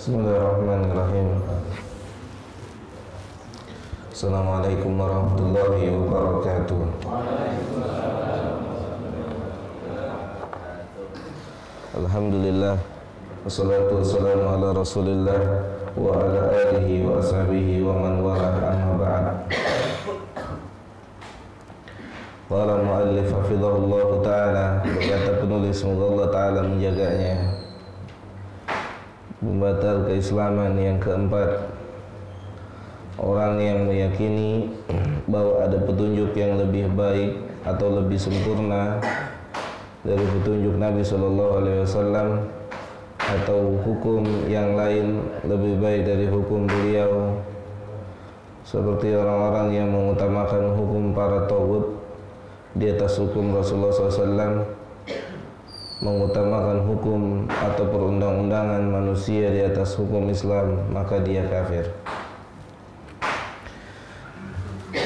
Bismillahirrahmanirrahim. Assalamualaikum warahmatullahi wabarakatuh. Alhamdulillah, wassalatu wassalamu ala rasulillah wa ala alihi wa ashabihi wa man walah, amma ba'd. Qala mu'allif hafizahullah ta'ala, berkata penulis, semoga Allah ta'ala menjaganya. Pembatal keislaman yang keempat, orang yang meyakini bahwa ada petunjuk yang lebih baik atau lebih sempurna dari petunjuk Nabi SAW, atau hukum yang lain lebih baik dari hukum beliau, seperti orang-orang yang mengutamakan hukum para taghut di atas hukum Rasulullah SAW, mengutamakan hukum atau perundang-undangan manusia di atas hukum Islam, maka dia kafir.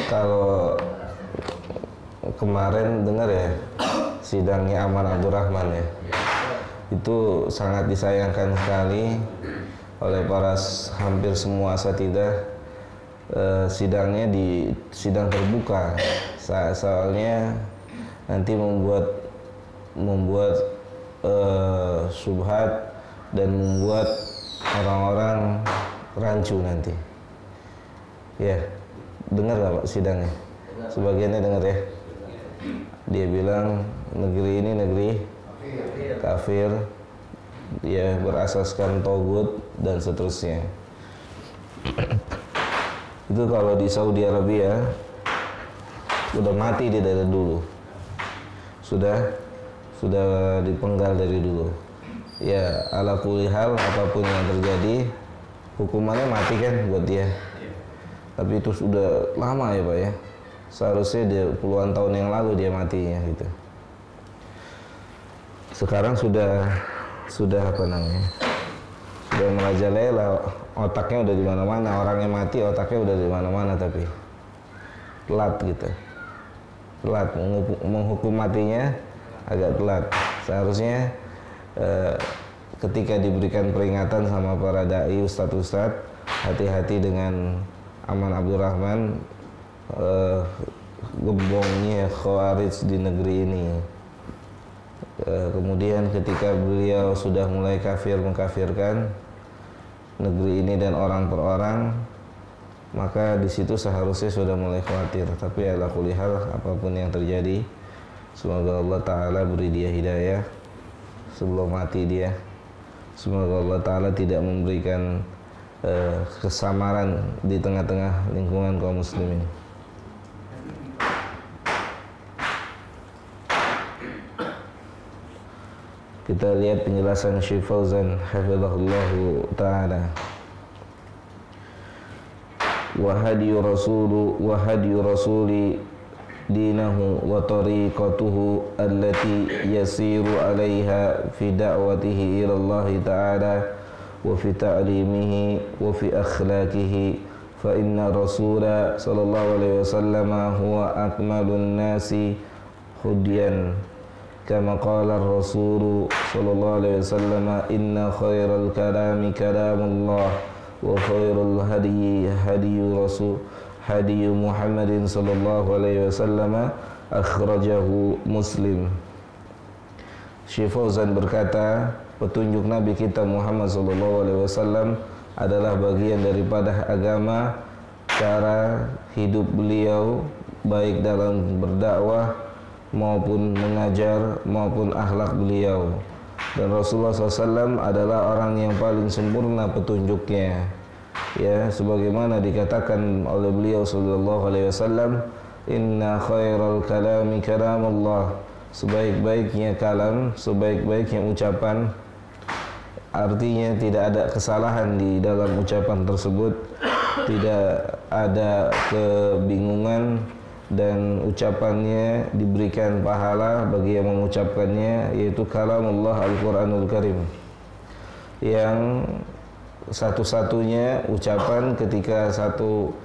Kalau kemarin dengar ya sidangnya Aman Abdurrahman ya, itu sangat disayangkan sekali oleh para hampir semua asatidzah. Sidangnya di sidang terbuka, soalnya nanti membuat syubhat dan membuat orang-orang rancu nanti. Ya, dengar nggak Pak sidangnya? Sebagiannya dengar ya. Dia bilang negeri ini negeri kafir, dia berasaskan togut dan seterusnya. Itu kalau di Saudi Arabia udah mati dia dari dulu, sudah dipenggal dari dulu. Ya, ala kulli hal, apapun yang terjadi hukumannya mati kan buat dia. Tapi itu sudah lama ya Pak ya, seharusnya dia puluhan tahun yang lalu dia matinya gitu. Sekarang sudah apa namanya, sudah merajalela, otaknya udah di mana-mana. Orangnya mati, otaknya udah di mana-mana, tapi telat gitu, telat menghukum matinya, agak telat. Seharusnya ketika diberikan peringatan sama para dai, ustadz, hati-hati dengan Aman Abdurrahman, gembongnya Khawarij di negeri ini. Kemudian ketika beliau sudah mulai mengkafirkan negeri ini dan orang per orang, maka di situ seharusnya sudah mulai khawatir. Tapi ala kulli hal, apapun yang terjadi, semoga Allah Ta'ala beri dia hidayah sebelum mati dia. Semoga Allah Ta'ala tidak memberikan kesamaran di tengah-tengah lingkungan kaum muslimin. Kita lihat penjelasan Syekh Fauzan hafizahullahu ta'ala. Wa hadiyu rasuli dinahu wa tariqatuhu allati yasiru alaiha fi da'watihi ila Allah ta'ala wa fi ta'limihi wa fi akhlaqihi, fa inna rasula sallallahu alaihi wasallam huwa akmalun nasi hudyan, kama qala ar-rasulu sallallahu alaihi wasallam, inna khairal kalami kalamullah wa khairul hadyi hadiyu Muhammadin sallallahu alaihi wasallam, akhrajahu Muslim. Syekh Fauzan berkata, petunjuk Nabi kita Muhammad sallallahu alaihi wasallam adalah bagian daripada agama, cara hidup beliau baik dalam berdakwah maupun mengajar maupun akhlak beliau. Dan Rasulullah SAW adalah orang yang paling sempurna petunjuknya, ya, sebagaimana dikatakan oleh beliau sallallahu alaihi wasallam, inna khairal kalami kalamullah, sebaik-baiknya kalam, sebaik-baiknya ucapan, artinya tidak ada kesalahan di dalam ucapan tersebut, tidak ada kebingungan, dan ucapannya diberikan pahala bagi yang mengucapkannya, yaitu kalamullah Al-Quranul Karim, yang satu-satunya ucapan ketika satu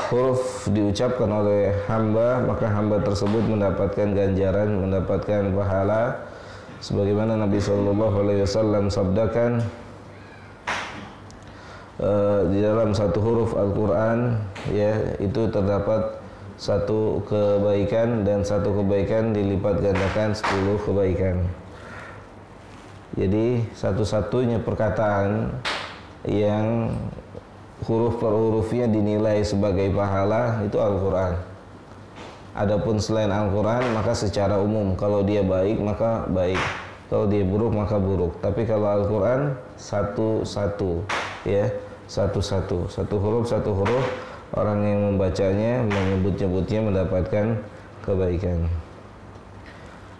huruf diucapkan oleh hamba, maka hamba tersebut mendapatkan ganjaran, mendapatkan pahala, sebagaimana Nabi SAW sabdakan, di dalam satu huruf Al-Quran ya itu terdapat satu kebaikan, dan satu kebaikan dilipat gandakan 10 kebaikan. Jadi satu-satunya perkataan yang huruf per hurufnya dinilai sebagai pahala itu Al-Quran. Adapun selain Al-Quran maka secara umum kalau dia baik maka baik, kalau dia buruk maka buruk. Tapi kalau Al-Quran satu-satu ya, satu-satu, satu huruf orang yang membacanya menyebut-nyebutnya mendapatkan kebaikan.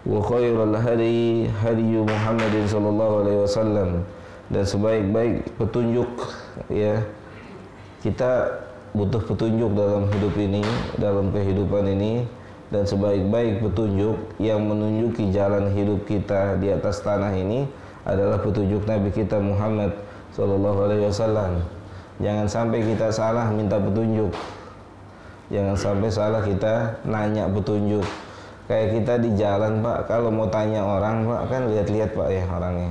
Wa khairul hadi hadyu Muhammadin sallallahu alaihi wasallam, dan sebaik-baik petunjuk ya, kita butuh petunjuk dalam hidup ini, dalam kehidupan ini, dan sebaik-baik petunjuk yang menunjuki jalan hidup kita di atas tanah ini adalah petunjuk Nabi kita Muhammad sallallahu alaihi wasallam. Jangan sampai kita salah minta petunjuk. Jangan sampai salah kita nanya petunjuk. Kayak kita di jalan, Pak, kalau mau tanya orang, Pak, kan lihat-lihat, Pak, ya orangnya.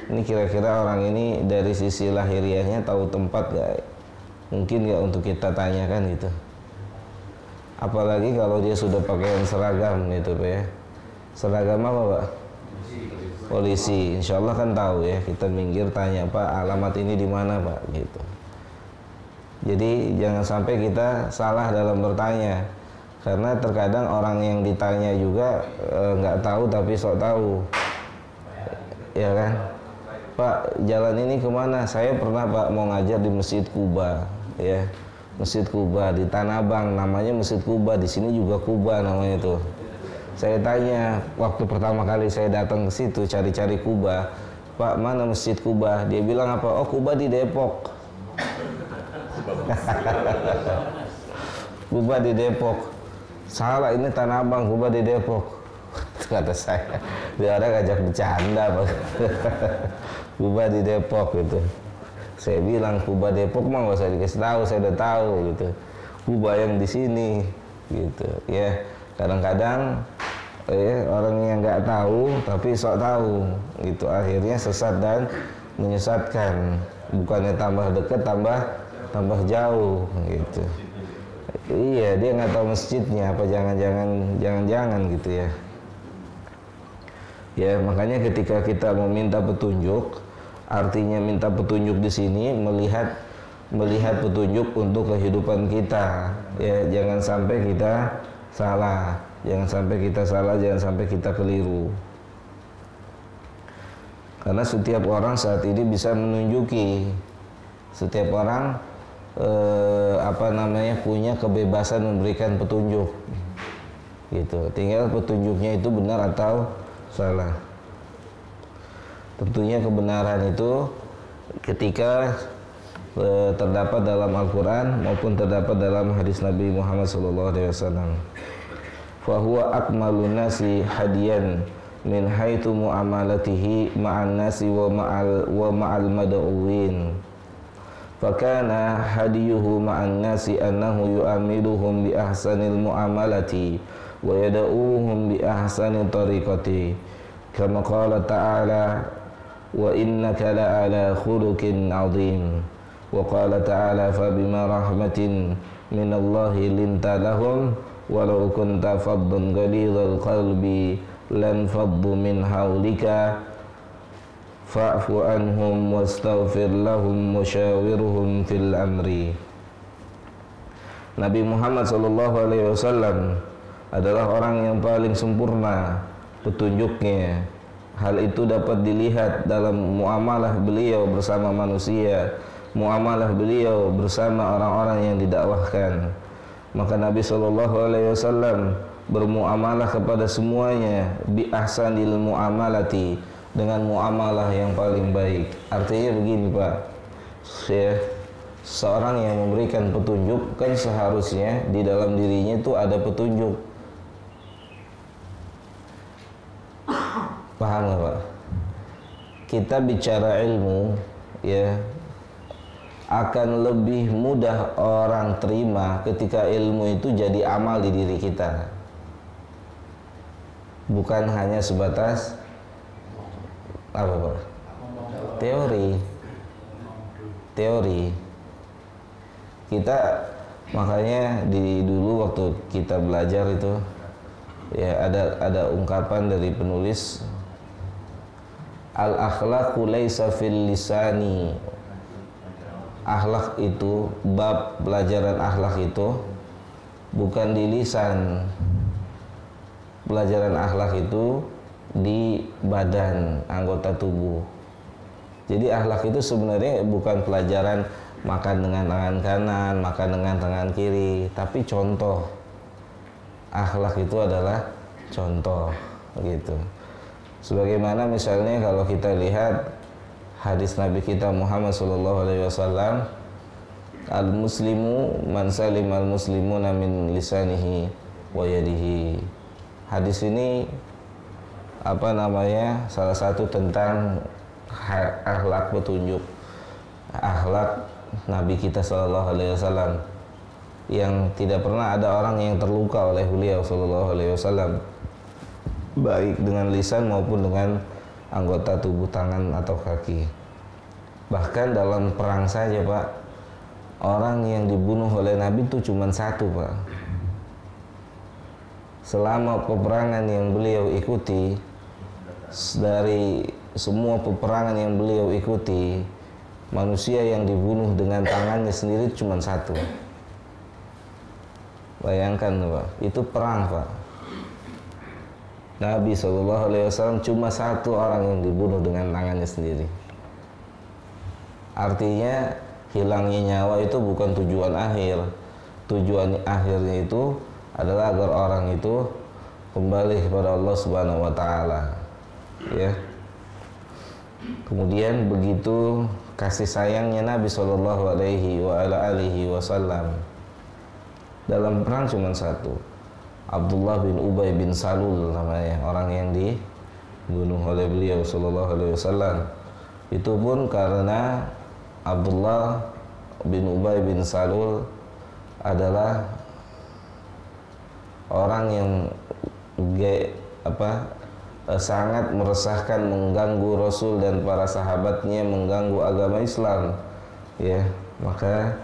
Ini kira-kira orang ini dari sisi lahiriahnya tahu tempat gak? Mungkin gak untuk kita tanyakan gitu. Apalagi kalau dia sudah pakaian seragam gitu, Pak ya. Seragam apa, Pak? Polisi. Insya Allah kan tahu ya. Kita minggir tanya, Pak, alamat ini di mana, Pak? Gitu. Jadi jangan sampai kita salah dalam bertanya, karena terkadang orang yang ditanya juga nggak tahu tapi sok tahu, ya kan? Pak, jalan ini kemana? Saya pernah, Pak, mau ngajar di Masjid Kuba, ya, Masjid Kuba di Tanah Abang, namanya Masjid Kuba, di sini juga Kuba namanya tuh. Saya tanya waktu pertama kali saya datang ke situ cari-cari Kuba, Pak, mana Masjid Kuba? Dia bilang apa? Oh, Kuba di Depok. Kuba di Depok. Salah, ini Tanah Abang, Kuba di Depok. Kata saya. Dia ada ngajak bercanda, Pak. Kuba di Depok gitu. Saya bilang Kuba Depok mah gak usah dikasih tahu, saya udah tahu gitu. Kuba yang di sini gitu. Ya, kadang-kadang orang yang nggak tahu tapi sok tahu gitu, akhirnya sesat dan menyesatkan. Bukannya tambah dekat, tambah jauh gitu. Iya, dia nggak tahu masjidnya apa, jangan-jangan gitu ya. Ya, makanya ketika kita meminta petunjuk, artinya minta petunjuk di sini melihat petunjuk untuk kehidupan kita. Ya, jangan sampai kita salah, jangan sampai kita keliru. Karena setiap orang saat ini bisa menunjuki, setiap orang punya kebebasan memberikan petunjuk gitu. Tinggal petunjuknya itu benar atau salah. Tentunya kebenaran itu ketika terdapat dalam Al-Quran maupun terdapat dalam hadis Nabi Muhammad SAW. Fahuwa akmalun nasi hadiyan min haitsu muamalatihi ma'an nasi wa ma'al mad'uwin. Fakana hadiyuhu ma'an nasi annahu yu'amiluhum bi ahsanil mu'amalati wa yad'uuhum bi ahsani tariqati, kama qala ta'ala wa innaka la'ala khuluqin 'adzim, wa qala ta'ala fa bima rahmatin minallahi linta lahum walau kunta faddan ghalidhal qalbi lan faddu min hawlika fa'fu anhum wastaghfir lahum wasyawirhum fil amri. Nabi Muhammad SAW adalah orang yang paling sempurna petunjuknya. Hal itu dapat dilihat dalam muamalah beliau bersama manusia, muamalah beliau bersama orang-orang yang didakwahkan. Maka Nabi SAW bermuamalah kepada semuanya bi ahsanil muamalati, dengan muamalah yang paling baik. Artinya begini, Pak, ya, seorang yang memberikan petunjuk kan seharusnya di dalam dirinya itu ada petunjuk. Paham nggak, Pak? Kita bicara ilmu, ya, akan lebih mudah orang terima ketika ilmu itu jadi amal di diri kita, bukan hanya sebatas apa, Pak? Teori. teori. Kita makanya dulu waktu kita belajar itu ya ada ungkapan dari penulis, al akhlaqu laisa fil lisani. Akhlak itu, bab pelajaran akhlak itu bukan di lisan. Pelajaran akhlak itu di badan, anggota tubuh. Jadi akhlak itu sebenarnya bukan pelajaran makan dengan tangan kanan, makan dengan tangan kiri, tapi contoh. Akhlak itu adalah contoh, gitu. Sebagaimana misalnya kalau kita lihat hadis Nabi kita Muhammad SAW, al-muslimu man salim al-muslimuna min lisanihi wa yadihi. Hadis ini salah satu tentang akhlak, petunjuk akhlak Nabi kita SAW, yang tidak pernah ada orang yang terluka oleh beliau SAW, baik dengan lisan maupun dengan anggota tubuh, tangan atau kaki. Bahkan dalam perang saja, Pak, orang yang dibunuh oleh Nabi itu cuma satu, Pak. Selama peperangan yang beliau ikuti, dari semua peperangan yang beliau ikuti, manusia yang dibunuh dengan tangannya sendiri cuma satu. Bayangkan, Pak, itu perang, Pak. Nabi SAW cuma satu orang yang dibunuh dengan tangannya sendiri. Artinya hilangnya nyawa itu bukan tujuan akhir. Tujuan akhirnya itu adalah agar orang itu kembali kepada Allah Subhanahu wa taala. Ya. Kemudian begitu kasih sayangnya Nabi SAW. Dalam perang cuma satu. Abdullah bin Ubay bin Salul namanya, orang yang dibunuh oleh beliau SAW. Itu pun karena Abdullah bin Ubay bin Salul adalah orang yang sangat meresahkan, mengganggu Rasul dan para sahabatnya, mengganggu agama Islam. Ya, maka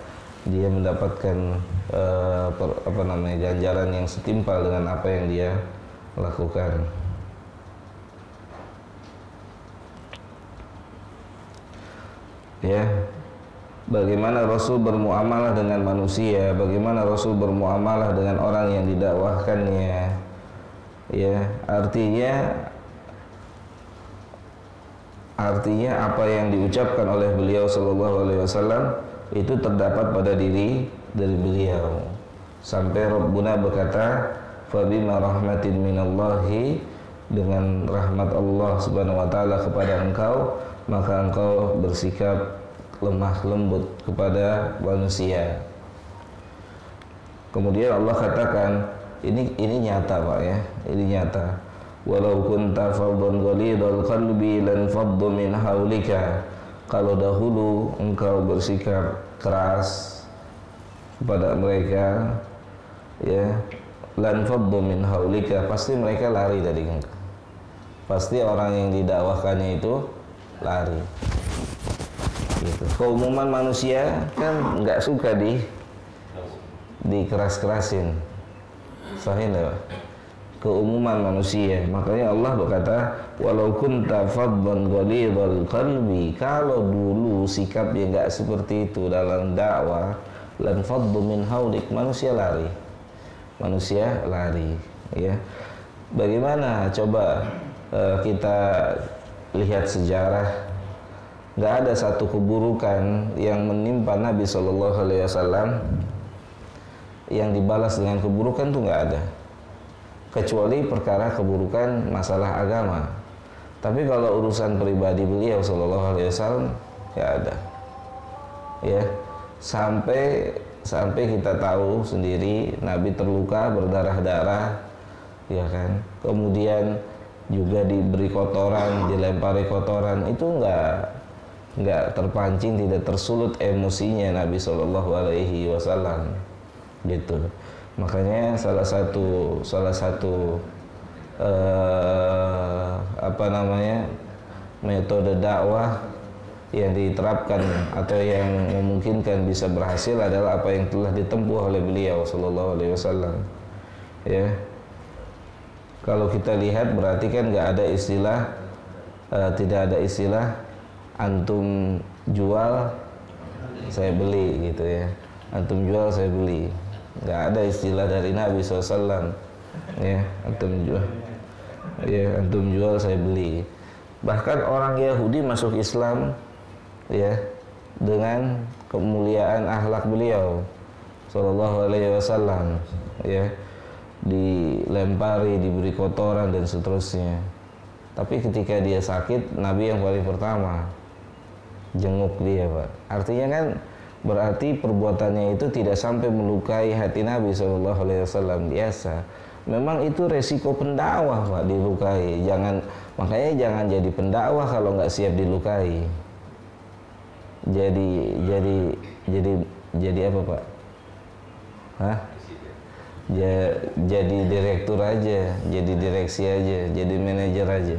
dia mendapatkan ganjaran yang setimpal dengan apa yang dia lakukan. Ya, bagaimana Rasul bermuamalah dengan manusia, bagaimana Rasul bermuamalah dengan orang yang didakwahkannya. Ya, artinya apa yang diucapkan oleh beliau SAW itu terdapat pada diri dari beliau. Sampai Rabbuna berkata, "Fabima rahmatin minallahi", dengan rahmat Allah Subhanahu wa taala kepada engkau, maka engkau bersikap lemah lembut kepada manusia. Kemudian Allah katakan, ini nyata, Pak, ya. Ini nyata. Walau kunta faddan ghalidhal qalbi lan faddu min haulika. Kalau dahulu engkau bersikap keras kepada mereka, ya, lan faddu min haulika, pasti mereka lari dari engkau. Pasti orang yang didakwahkannya itu lari. Gitu. Keumuman manusia kan nggak suka dikeras-kerasin. Sahih enggak, Pak? Keumuman manusia. Makanya Allah berkata, walau kunta faddan ghalidhal qalbi, kalau dulu sikapnya enggak seperti itu dalam dakwah, lan faddu min haulik, manusia lari. Manusia lari, ya. Bagaimana coba kita lihat sejarah, enggak ada satu keburukan yang menimpa Nabi SAW yang dibalas dengan keburukan, tuh enggak ada. Kecuali perkara keburukan masalah agama. Tapi kalau urusan pribadi beliau SAW ya ada. Ya, sampai kita tahu sendiri Nabi terluka berdarah-darah, ya kan. Kemudian juga diberi kotoran, dilempari kotoran, itu enggak terpancing, tidak tersulut emosinya Nabi SAW, gitu. Makanya salah satu metode dakwah yang diterapkan atau yang memungkinkan bisa berhasil adalah apa yang telah ditempuh oleh beliau sallallahu alaihi wasallam. Ya. Kalau kita lihat berarti kan nggak ada istilah tidak ada istilah antum jual saya beli gitu ya. Antum jual saya beli. Nggak ada istilah dari Nabi SAW. Ya, antum jual. Ya, antum jual saya beli. Bahkan orang Yahudi masuk Islam ya dengan kemuliaan akhlak beliau sallallahu alaihi wasallam ya, dilempari, diberi kotoran dan seterusnya. Tapi ketika dia sakit, Nabi yang paling pertama jenguk dia, Pak. Artinya kan berarti perbuatannya itu tidak sampai melukai hati Nabi sallallahu alaihi wasallam biasa. Memang itu resiko pendakwah, Pak, dilukai. Makanya jangan jadi pendakwah kalau nggak siap dilukai. Jadi apa, Pak? Hah? Jadi direktur aja, jadi direksi aja, jadi manajer aja.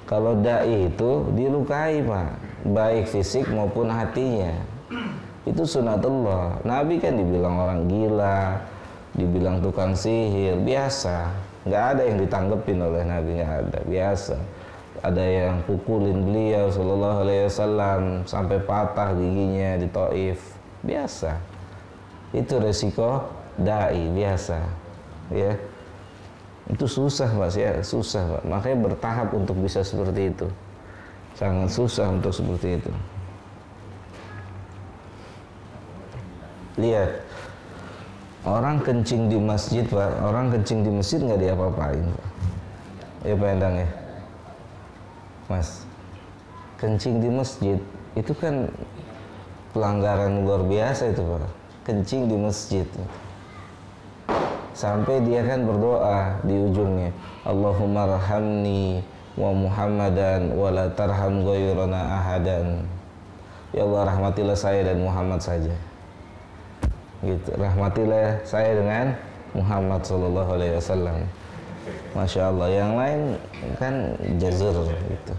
Kalau dai itu dilukai, Pak, baik fisik maupun hatinya. Itu sunatullah. Nabi kan dibilang orang gila, dibilang tukang sihir, biasa. Nggak ada yang ditanggepin oleh Nabi, nggak ada, biasa. Ada yang pukulin beliau sallallahu alaihi wasallam sampai patah giginya di Taif, biasa. Itu resiko dai, biasa. Ya. Itu susah, Mas, ya, susah, Pak. Makanya bertahap untuk bisa seperti itu. Sangat susah untuk seperti itu. Lihat, orang kencing di masjid, Pak. Orang kencing di masjid nggak diapa-apain, Pak. Ya, Pak Endang ya. Mas, kencing di masjid itu kan pelanggaran luar biasa itu, Pak. Kencing di masjid. Sampai dia kan berdoa di ujungnya, Allahumma rahamni wa Muhammadan wa la tarham ghairana ahadan. Ya Allah, rahmatilah saya dan Muhammad saja. Gitu. Rahmatilah saya dengan Muhammad sallallahu alaihi wasallam. Masya Allah, yang lain kan jazur gitu.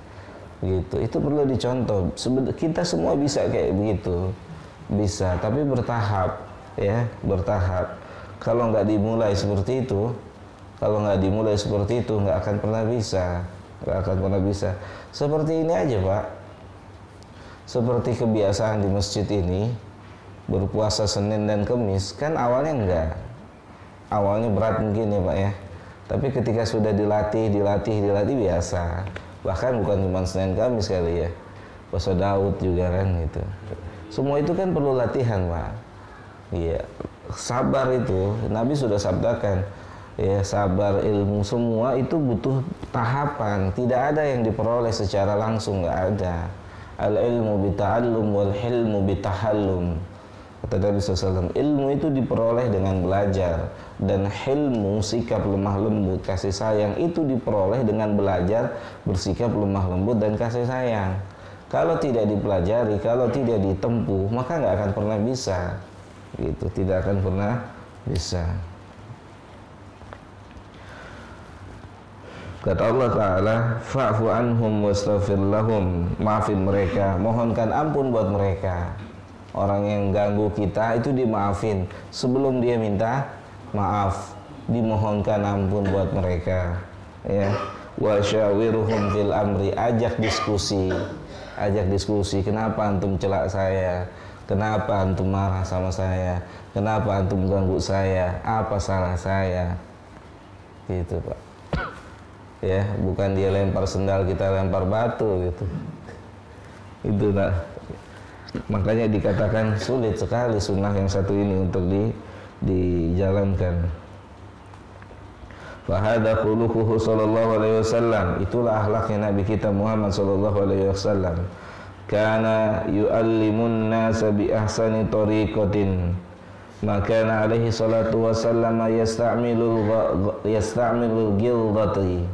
Gitu. Itu perlu dicontoh. Kita semua bisa kayak begitu. Bisa, tapi bertahap, ya, bertahap. Kalau nggak dimulai seperti itu, nggak akan pernah bisa, Seperti ini aja, Pak. Seperti kebiasaan di masjid ini, berpuasa Senin dan Kamis, kan awalnya berat mungkin ya, Pak ya. Tapi ketika sudah dilatih biasa. Bahkan bukan cuma Senin Kamis kali ya. Puasa Daud juga kan gitu. Semua itu kan perlu latihan, Pak. Iya. Sabar itu Nabi sudah sabdakan, ya, sabar, ilmu, semua itu butuh tahapan. Tidak ada yang diperoleh secara langsung, nggak ada. Al ilmu bita'allum wal hilmu bitahallum. Kata Nabi SAW, ilmu itu diperoleh dengan belajar, dan hilmu, sikap lemah lembut, kasih sayang, itu diperoleh dengan belajar bersikap lemah lembut dan kasih sayang. Kalau tidak dipelajari, kalau tidak ditempuh, maka nggak akan pernah bisa. Gitu, tidak akan pernah bisa. Kata Allah Ta'ala, fa'fu anhum wastaghfir lahum, maafin mereka, mohonkan ampun buat mereka. Orang yang ganggu kita itu dimaafin sebelum dia minta maaf, dimohonkan ampun buat mereka, ya. Wa syawiruhum fil amri, ajak diskusi. Kenapa antum celak saya? Kenapa antum marah sama saya? Kenapa antum ganggu saya? Apa salah saya? Gitu, Pak. Ya, bukan dia lempar sendal, kita lempar batu gitu. Itu, nah. Makanya dikatakan sulit sekali sunnah yang satu ini untuk dijalankan. Fahada khuluquhu sallallahu alaihi wasallam, itulah akhlaknya Nabi kita Muhammad sallallahu alaihi wasallam. Kana yu'allimun nasa bi ahsani tariqatin, maka alaihi salatu wasallam yasta'milul ghildati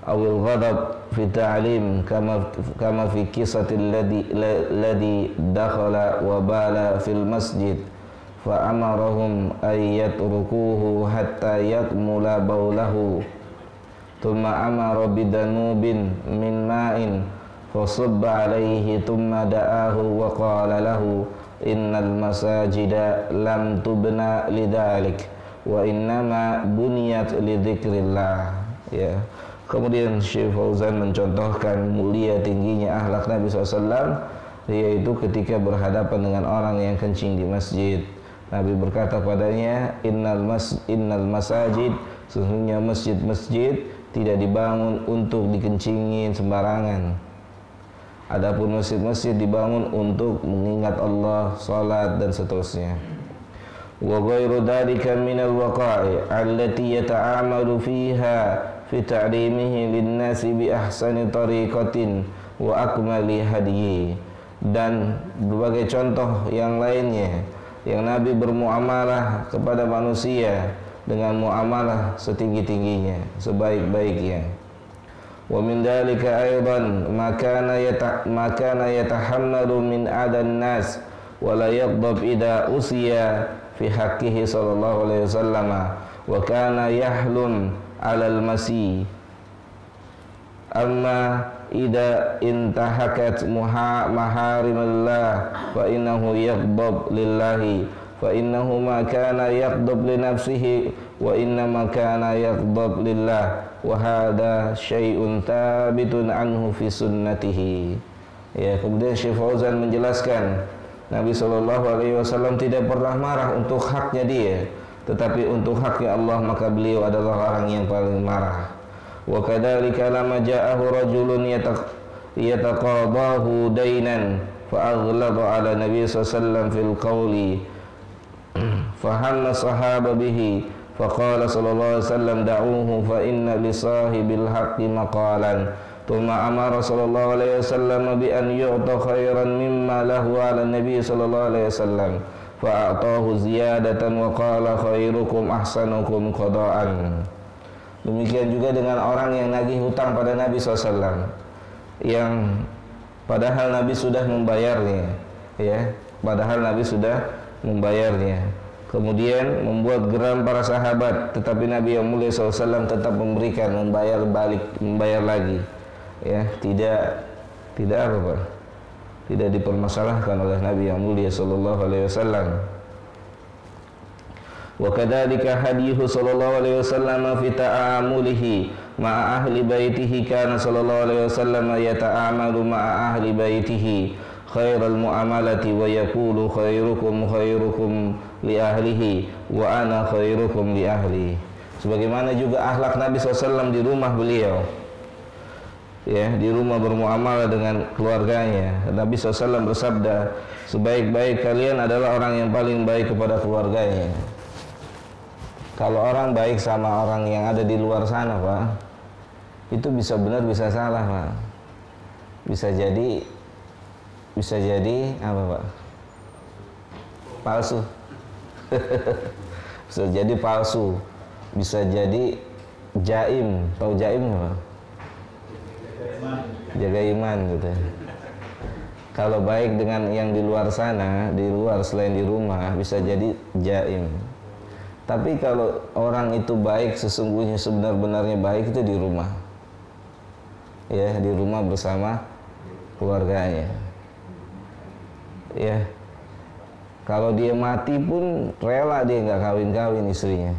awil ghadab fi ta'lim kama fi qisatil ladhi dakhala wa bala fil masjid fa amarahum ay yatrukuhu hatta yakmula baulahu thumma amara bidanubin min ma'in fasabba alaihi thumma da'ahu wa qala lahu innal masajida lam tubna lidzalik wa innama buniyat lidzikrillah. Ya. Kemudian Syekh Fauzan mencontohkan mulia tingginya akhlak Nabi SAW, yaitu ketika berhadapan dengan orang yang kencing di masjid. Nabi berkata padanya, innal masajid, sesungguhnya masjid-masjid tidak dibangun untuk dikencingin sembarangan. Adapun masjid-masjid dibangun untuk mengingat Allah, salat dan seterusnya. Wa ghairu dzalika minal waqa'i allati yata'amalu fiha fi ta'limihi lin-nasi bi ahsani tariqatin wa akmali hadyi. Dan berbagai contoh yang lainnya yang Nabi bermuamalah kepada manusia dengan muamalah setinggi-tingginya, sebaik-baiknya. Wa min dzalika aidan makana yatahammalu min adan nas wa la yaghdab idza usiya fi haqqihi sallallahu alaihi wasallam wa kana yahlum 'alal masi amma idza intahakat maharimallah fa innahu yaghdab lillahi fa innahu ma kana yaghdab li nafsihi wa inna ma kana yaghdab lillah wa hadha syai'un thabitun anhu fi sunnatihi. Ya, kemudian Syekh Fauzan menjelaskan Nabi SAW tidak pernah marah untuk haknya dia, tetapi untuk haknya Allah maka beliau adalah orang yang paling marah. Wa kadzalika lamma ja'ahu rajulun yataqadahu dainan fa aghlaba 'ala Nabi SAW fil qawli fahamma sahaba bihi faqala sallallahu alaihi wasallam da'uhu fa inna li sahibil haqqi maqalan thumma amara sallallahu alaihi wasallam bi an yu'ta khairan mimma lahu 'ala nabi sallallahu alaihi wasallam fa a'tahu ziyadatan wa qala khairukum ahsanukum qada'an. Demikian juga dengan orang yang nagih hutang pada Nabi SAW, yang padahal Nabi sudah membayarnya, ya, padahal Nabi sudah membayarnya. Kemudian membuat geram para sahabat, tetapi Nabi yang mulia SAW tetap memberikan, membayar balik, membayar lagi, ya, tidak apa Pak? Tidak dipermasalahkan oleh Nabi yang mulia sallallahu alaihi wasallam. Wa kadzalika hadiyuhu sallallahu alaihi wasallam fi ta'amulihi ma'a ahli baitihi kana sallallahu alaihi wasallam yata'amalu ma'a ahli baitihi khairal muamalati wa yaqulu khairukum li ahlihi wa ana khairukum li ahli. Sebagaimana juga akhlak Nabi SAW di rumah beliau, ya, di rumah bermuamalah dengan keluarganya. Nabi SAW bersabda, sebaik-baik kalian adalah orang yang paling baik kepada keluarganya. Kalau orang baik sama orang yang ada di luar sana, Pak, itu bisa benar bisa salah, Pak. Bisa jadi apa, Pak? Palsu. Bisa jadi palsu. Bisa jadi jaim. Tahu jaim nggak, Pak? Jaga iman gitu. Kalau baik dengan yang di luar sana, di luar selain di rumah, bisa jadi jaim. Tapi kalau orang itu baik, sesungguhnya sebenar-benarnya baik itu di rumah, ya, di rumah bersama keluarganya, ya. Kalau dia mati pun rela dia nggak kawin-kawin istrinya.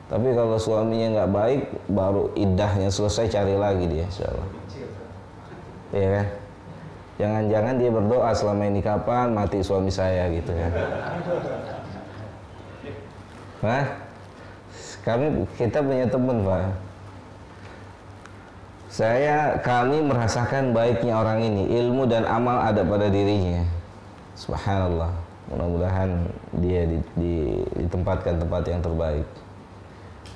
Tapi kalau suaminya nggak baik, baru iddahnya selesai cari lagi dia, insyaallah. Ya kan? Jangan-jangan dia berdoa selama ini kapan mati suami saya gitu kan. Hah? Kita punya teman, Pak. Kami merasakan baiknya orang ini, ilmu dan amal ada pada dirinya. Subhanallah. Mudah-mudahan dia ditempatkan tempat yang terbaik.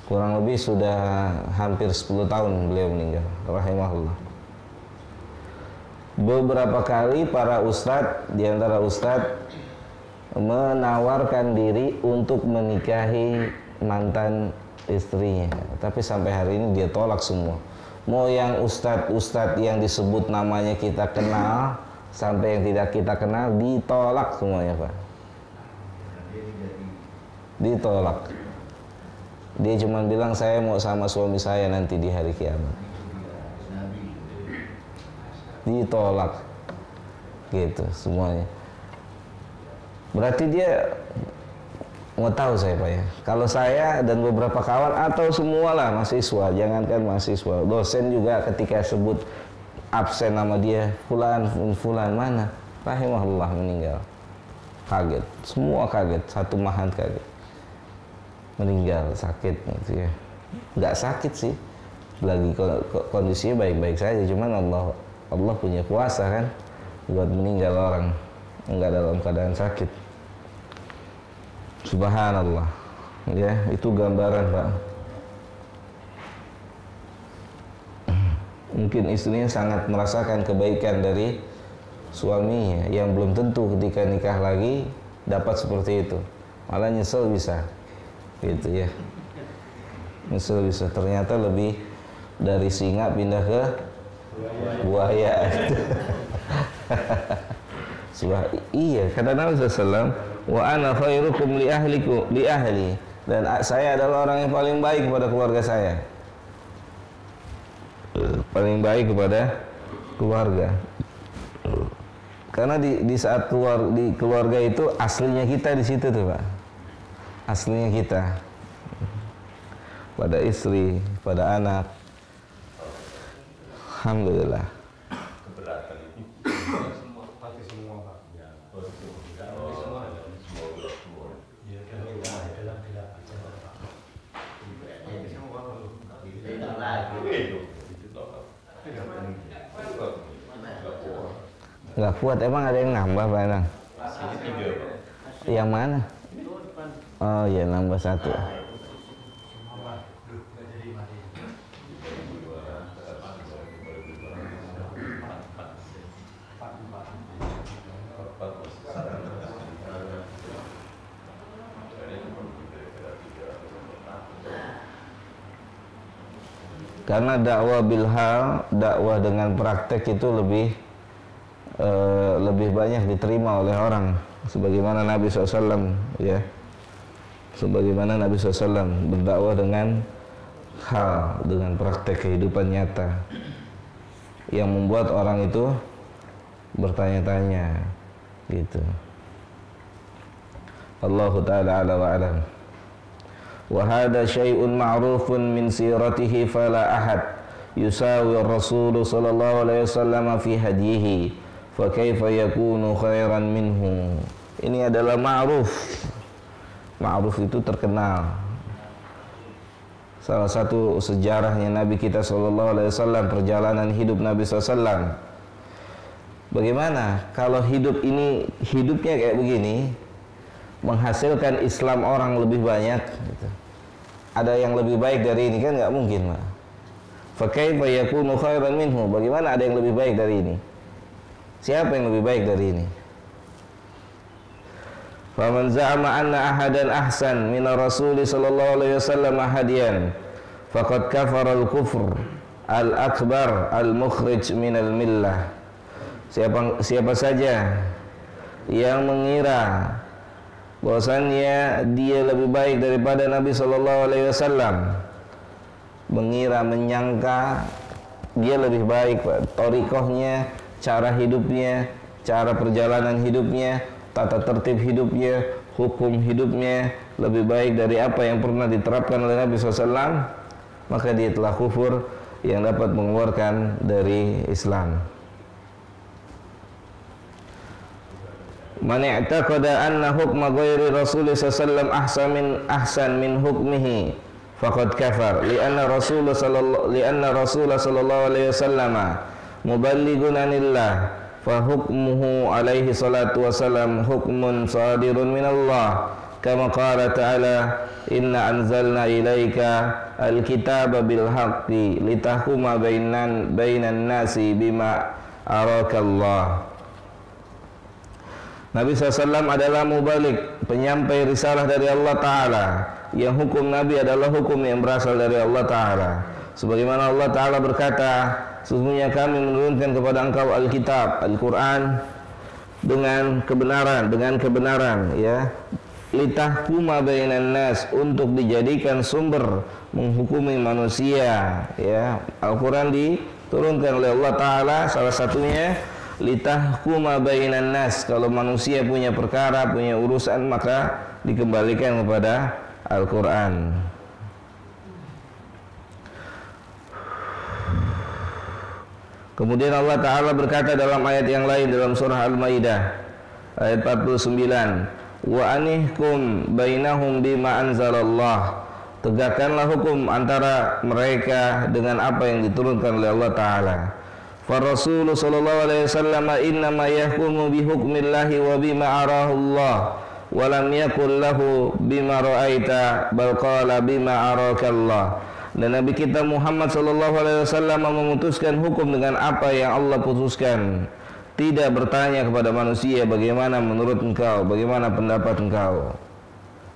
Kurang lebih sudah hampir 10 tahun beliau meninggal, rahimahullah. Beberapa kali para ustadz, di antara ustadz, menawarkan diri untuk menikahi mantan istrinya, tapi sampai hari ini dia tolak semua. Mau yang ustadz yang disebut namanya kita kenal, sampai yang tidak kita kenal, ditolak semuanya, Pak. Ditolak. Dia cuma bilang saya mau sama suami saya nanti di hari kiamat. ditolak gitu semuanya. Berarti dia mau tahu saya Pak ya, kalau saya dan beberapa kawan atau semualah mahasiswa, jangankan mahasiswa, dosen juga ketika sebut absen nama dia fulan mana rahimahullah meninggal, kaget, semua kaget, satu mahat kaget, meninggal sakit gitu ya. Nggak sakit sih, lagi kondisinya baik-baik saja, cuman Allah punya kuasa kan buat meninggal orang nggak dalam keadaan sakit. Subhanallah, ya itu gambaran Pak. Mungkin istrinya sangat merasakan kebaikan dari suaminya yang belum tentu ketika nikah lagi dapat seperti itu, malah nyesel bisa, gitu ya. Nyesel bisa, ternyata lebih dari singa pindah ke buaya. Iya, kata Nabi SAW, wa ana khairukum li ahli, dan saya adalah orang yang paling baik kepada keluarga saya, paling baik kepada keluarga. Karena di saat di keluarga itu aslinya kita di situ tuh Pak, aslinya kita pada istri, pada anak. Alhamdulillah. Nggak kuat, emang ada yang nambah Pak Enang? Yang mana? Oh ya, nambah satu. Karena dakwah bilhal, dakwah dengan praktek itu lebih banyak diterima oleh orang, sebagaimana Nabi SAW ya, sebagaimana Nabi SAW berdakwah dengan hal, dengan praktek kehidupan nyata yang membuat orang itu bertanya-tanya gitu. Allahu ta'ala ala wa alam. Wa hadha syai'un ma'rufun min siratihi fala ahad yusawi Rasul sallallahu alaihi wasallam fi hadihi fa kaifa yakunu khairan minhu. Ini adalah ma'ruf. Ma'ruf itu terkenal. Salah satu sejarahnya Nabi kita sallallahu alaihi wasallam, perjalanan hidup Nabi SAW. Bagaimana kalau hidup ini, hidupnya kayak begini, menghasilkan Islam orang lebih banyak gitu. Ada yang lebih baik dari ini kan nggak mungkin Pak. Fa kaifa yakunu khairan minhu, bagaimana ada yang lebih baik dari ini? Siapa yang lebih baik dari ini? Faman za'ama anna ahadan ahsan min Rasul sallallahu alaihi wasallam hadiyan faqad kafara al-kufr al-akbar al-mukhrij min al-millah. Siapa saja yang mengira bahwasannya dia lebih baik daripada Nabi sallallahu alaihi wasallam, mengira, menyangka dia lebih baik, thariqahnya, cara hidupnya, cara perjalanan hidupnya, tata tertib hidupnya, hukum hidupnya lebih baik dari apa yang pernah diterapkan oleh Nabi SAW, maka dia telah kufur yang dapat mengeluarkan dari Islam. Man i'taqada anna hukma ghairi Rasulullah sallallahu ahsan min hukmihi faqad kafar li'anna Rasulullah sallallahu alaihi wasallam muballighun anillah fa hukmuhu alaihi salatu wasalam hukmun sadirun min Allah kama qala ta'ala inna anzalna ilaika alkitaba bil haqqi litahkuma bainan nasi bima arakallah. Nabi SAW adalah mubalik, penyampai risalah dari Allah Ta'ala, yang hukum Nabi adalah hukum yang berasal dari Allah Ta'ala. Sebagaimana Allah Ta'ala berkata, sesungguhnya kami menurunkan kepada engkau Alkitab, Al-Quran dengan kebenaran ya, litahkuma bainan nas, untuk dijadikan sumber menghukumi manusia ya. Al-Quran turunkan oleh Allah Ta'ala. Salah satunya litahkuma bainan nas, kalau manusia punya perkara, punya urusan, maka dikembalikan kepada Al-Quran. Kemudian Allah Ta'ala berkata dalam ayat yang lain dalam surah Al-Maidah ayat 49, wa anihkum bainahum bima anzalallah, tegakkanlah hukum antara mereka dengan apa yang diturunkan oleh Allah Ta'ala. Rasulullah sallallahu alaihi wasallam innama yahkumu bi hukmillahi wa bima arahu Allah wa lam yakul lahu bima ra'aita bal qala bima araka Allah. Dan Nabi kita Muhammad sallallahu alaihi wasallam memutuskan hukum dengan apa yang Allah putuskan, tidak bertanya kepada manusia bagaimana menurut engkau, bagaimana pendapat engkau.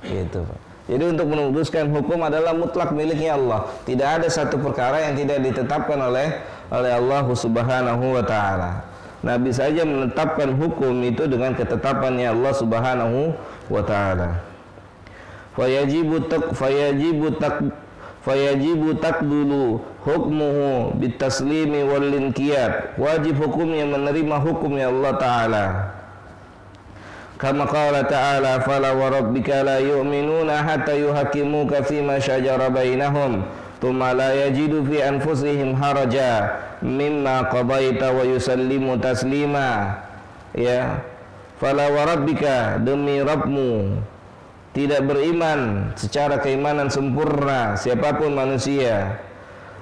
Gitu, Pak. Jadi untuk memutuskan hukum adalah mutlak miliknya Allah. Tidak ada satu perkara yang tidak ditetapkan oleh Allah Subhanahu wa Ta'ala. Nabi saja menetapkan hukum itu dengan ketetapannya Allah Subhanahu wa Ta'ala. Fayajibu takdulu hukmuhu bitaslimi wal inqiyad. Wajib hukumnya menerima hukumnya Allah Ta'ala. Kama qala ta'ala fala wa rabbika la yu'minuna hatta yuhakimuka fima syajara bainahum thumma la yajidu fi anfusihim haraja mimma qadaita wa yusallimu taslima. Ya, fala wa rabbika, demi Rabbmu, tidak beriman secara keimanan sempurna siapapun manusia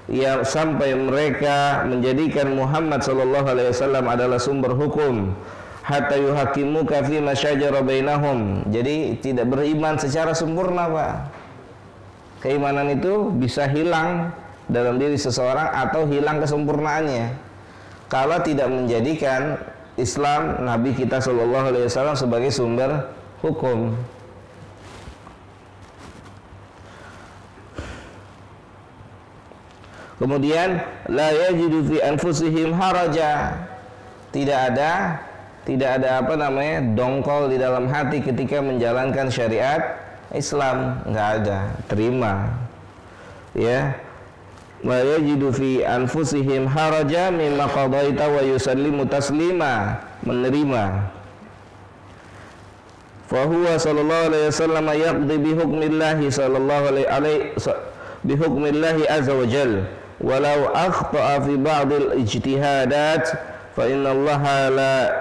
yang sampai mereka menjadikan Muhammad sallallahu alaihi wasallam adalah sumber hukum, hatta yuhakimuka fi ma syajara bainahum. Jadi tidak beriman secara sempurna, Pak. Keimanan itu bisa hilang dalam diri seseorang atau hilang kesempurnaannya kalau tidak menjadikan Islam Nabi kita sallallahu alaihi wasallam sebagai sumber hukum. Kemudian la yajidu fi anfusihim haraja, tidak ada apa namanya dongkol di dalam hati ketika menjalankan syariat Islam, enggak ada, terima. Ya, wa yajidu fi anfusihim haraja mimma qadaita wa yusallimu taslima, menerima. Fa huwa sallallahu alaihi wasallam yaqdi bi hukmillahi sallallahu alaihi bi hukmillahi azza wa jalla walau akhta'a fi ba'd al-ijtihadat fa inna Allah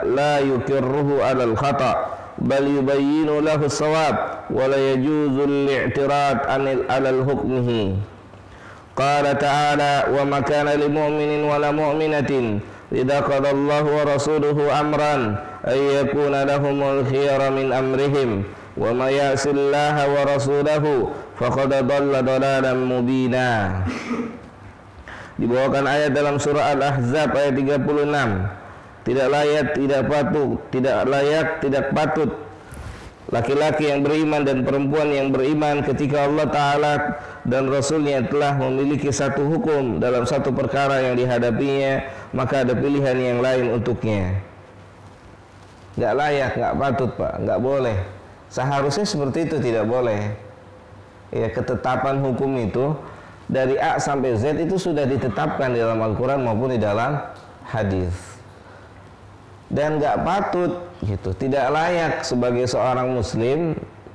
la yukirruhu 'ala al-khata' bal yubayyinu lahu as-shawab wa la yajuzu al-i'tirad 'ala al-hukmihi. Qala ta'ala wa ma kana lil mu'minin wa la mu'minatin idza qada Allahu wa rasuluhu amran ay yakuna lahumul khiyara min amrihim wa may ya'si Allaha wa rasulahu faqad dhalla dhalalan mubina. Dibawakan ayat dalam surah Al-Ahzab ayat 36. Tidak layak, tidak patut laki-laki yang beriman dan perempuan yang beriman ketika Allah Ta'ala dan Rasulnya telah memiliki satu hukum dalam satu perkara yang dihadapinya, maka ada pilihan yang lain untuknya. Nggak layak, nggak patut, Pak, nggak boleh. Seharusnya seperti itu, tidak boleh. Ya, ketetapan hukum itu dari A sampai Z itu sudah ditetapkan di dalam Al-Quran maupun di dalam hadis. Dan nggak patut, gitu, tidak layak sebagai seorang muslim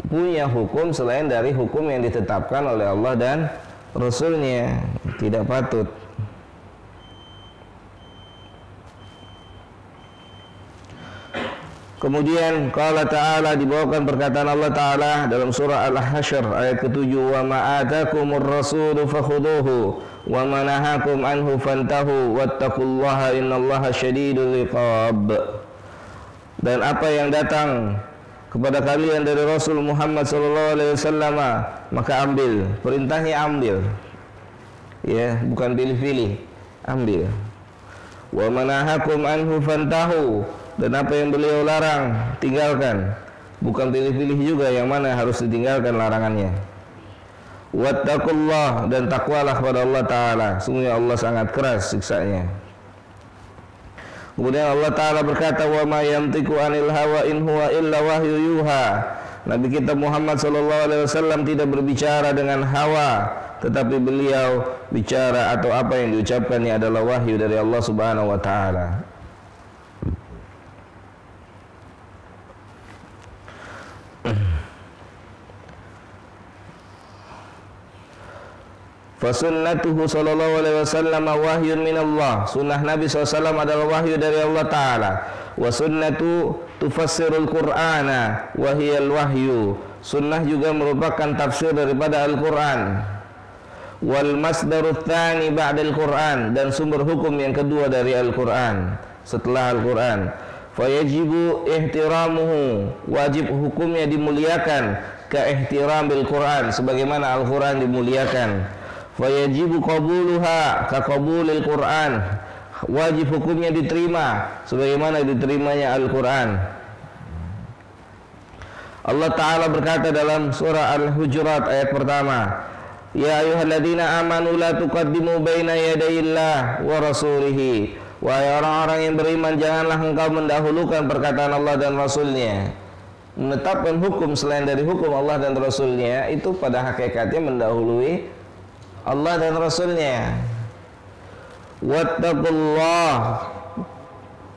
punya hukum selain dari hukum yang ditetapkan oleh Allah dan Rasulnya. Tidak patut. Kemudian qala ta'ala, dibawakan perkataan Allah Ta'ala dalam surah Al-Hasyr ayat ke-7, wa ma atakumur rasulu fakhuduhu wa ma nahakum anhu fantahu wattaqullaha innallaha syadidul iqab. Dan apa yang datang kepada kalian dari Rasul Muhammad sallallahu alaihi wasallam maka ambil, perintahnya ambil. Ya, bukan pilih-pilih, ambil. Wa ma nahakum anhu fantahu, dan apa yang beliau larang tinggalkan, bukan pilih-pilih juga yang mana harus ditinggalkan larangannya. Wattaqullah, dan takwalah kepada Allah Ta'ala, sungguh Allah sangat keras siksanya. Kemudian Allah Ta'ala berkata, wa ma yantiqu anil hawa in huwa illa wahyu yuha. Nabi kita Muhammad sallallahu alaihi wasallam tidak berbicara dengan hawa, tetapi beliau bicara atau apa yang diucapkannya adalah wahyu dari Allah Subhanahu wa taala. Fasunnatuhu sallallahu alaihi wasallam wahyun minallah. Sunnah Nabi SAW adalah wahyu dari Allah Ta'ala. Wa sunnatu tufassirul Qur'ana wahiyal wahyu. Sunnah juga merupakan tafsir daripada Al-Quran. Wal masdarut tsani ba'dal Quran, dan sumber hukum yang kedua dari Al-Quran setelah Al-Quran. Fayajibu ihtiramuhu, wajib hukumnya dimuliakan, ka ihtiramil Quran, sebagaimana Al-Quran dimuliakan. Fayajibu qabuluha ka qabulil Quran, wajib hukumnya diterima sebagaimana diterimanya Al-Quran. Allah Ta'ala berkata dalam surah Al-Hujurat ayat pertama, Ya ayyuhalladzina amanu la tuqaddimu baina yadayillah wa rasulihi. Wahai orang-orang yang beriman, janganlah engkau mendahulukan perkataan Allah dan Rasulnya. Menetapkan hukum selain dari hukum Allah dan Rasulnya itu pada hakikatnya mendahului Allah dan Rasulnya. Wattaqullah,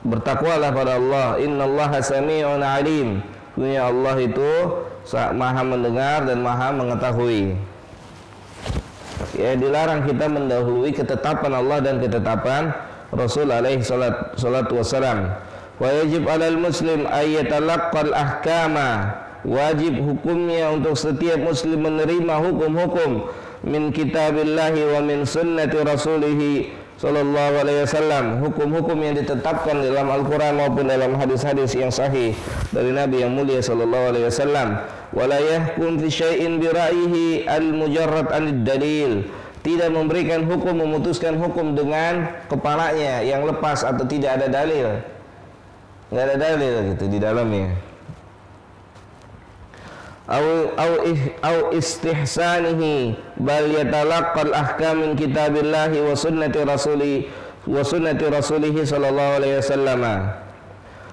bertakwalah pada Allah. Innallaha sami'un alim. Sesungguhnya Allah itu maha mendengar dan maha mengetahui. Ya, dilarang kita mendahului ketetapan Allah dan ketetapan Rasul alaihi salatu wassalam. Wa yajib 'alal muslim ay yatalaqqal ahkama. Wajib hukumnya untuk setiap muslim menerima hukum-hukum min kitabillahi wa min sunnati rasulihi sallallahu alaihi wasallam, hukum-hukum yang ditetapkan dalam Al-Quran maupun dalam hadis-hadis yang sahih dari Nabi yang mulia sallallahu alaihi wasallam. Wala yahkum fi syai'in bi ra'yihi al-mujarrad anid dalil, tidak memberikan hukum, memutuskan hukum dengan kepalanya yang lepas atau tidak ada dalil, nggak ada dalil gitu di dalamnya. Au istihsanihi bal yatalaqqal ahkam min kitabillahi wa sunnati rasulih sallallahu alaihi wasallam.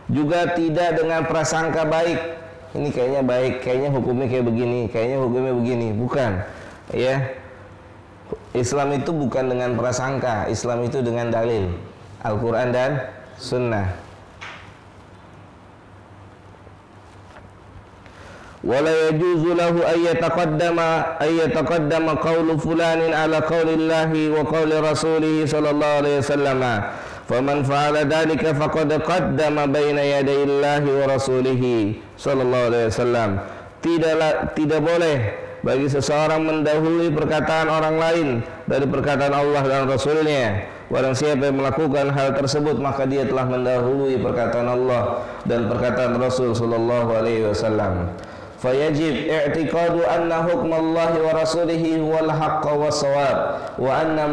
Juga tidak dengan prasangka baik. Ini kayaknya baik, kayaknya hukumnya kayak begini, kayaknya hukumnya begini. Bukan. Ya. Islam itu bukan dengan prasangka, Islam itu dengan dalil, Al-Qur'an dan Sunnah. Wala yajuzu lahu ay yataqaddama qawlu fulanin ala qawlillahi wa qawli rasulih sallallahu alaihi wasallam. Faman fa'ala dhalika faqad qaddama baina yadayillahi wa rasulih sallallahu alaihi wasallam. Tidak boleh bagi seseorang mendahului perkataan orang lain dari perkataan Allah dan Rasulnya. Barang siapa yang melakukan hal tersebut, maka dia telah mendahului perkataan Allah dan perkataan Rasul sallallahu alaihi wasallam. Fayajib i'tiqadu anna hukmallahi wa rasulihi huwal haqq was-shawab wa anna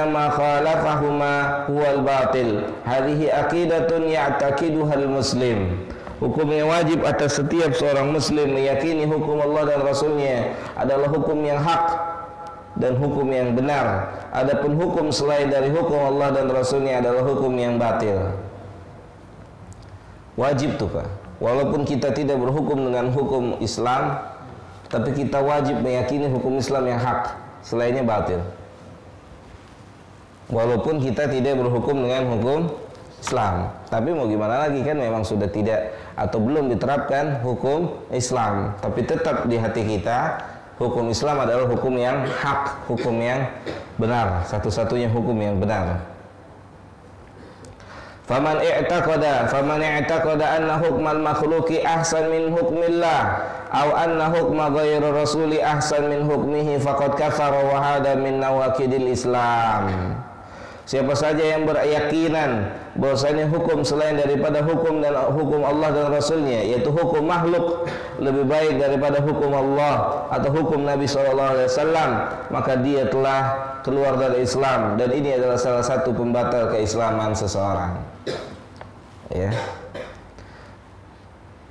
ma khalafahuma huwal batil. Hadhihi aqidatun ya'taqiduhal muslim. Hukum yang wajib atas setiap seorang muslim meyakini hukum Allah dan Rasulnya adalah hukum yang hak dan hukum yang benar. Adapun hukum selain dari hukum Allah dan Rasulnya adalah hukum yang batil. Wajib tuh Pak. Walaupun kita tidak berhukum dengan hukum Islam, tapi kita wajib meyakini hukum Islam yang hak, selainnya batil. Walaupun kita tidak berhukum dengan hukum Islam, tapi mau gimana lagi, kan memang sudah tidak atau belum diterapkan hukum Islam, tapi tetap di hati kita hukum Islam adalah hukum yang hak, hukum yang benar, satu-satunya hukum yang benar. Faman i'taqada anna hukmal makhluqi ahsan min hukmillah aw anna hukma ghairi rasuli ahsan min hukmihi faqad kafara wa hada min nawaqidil Islam. Siapa saja yang berkeyakinan bahwasanya hukum selain daripada hukum dan hukum Allah dan Rasulnya, yaitu hukum makhluk lebih baik daripada hukum Allah atau hukum Nabi SAW, maka dia telah keluar dari Islam, dan ini adalah salah satu pembatal keislaman seseorang. Ya.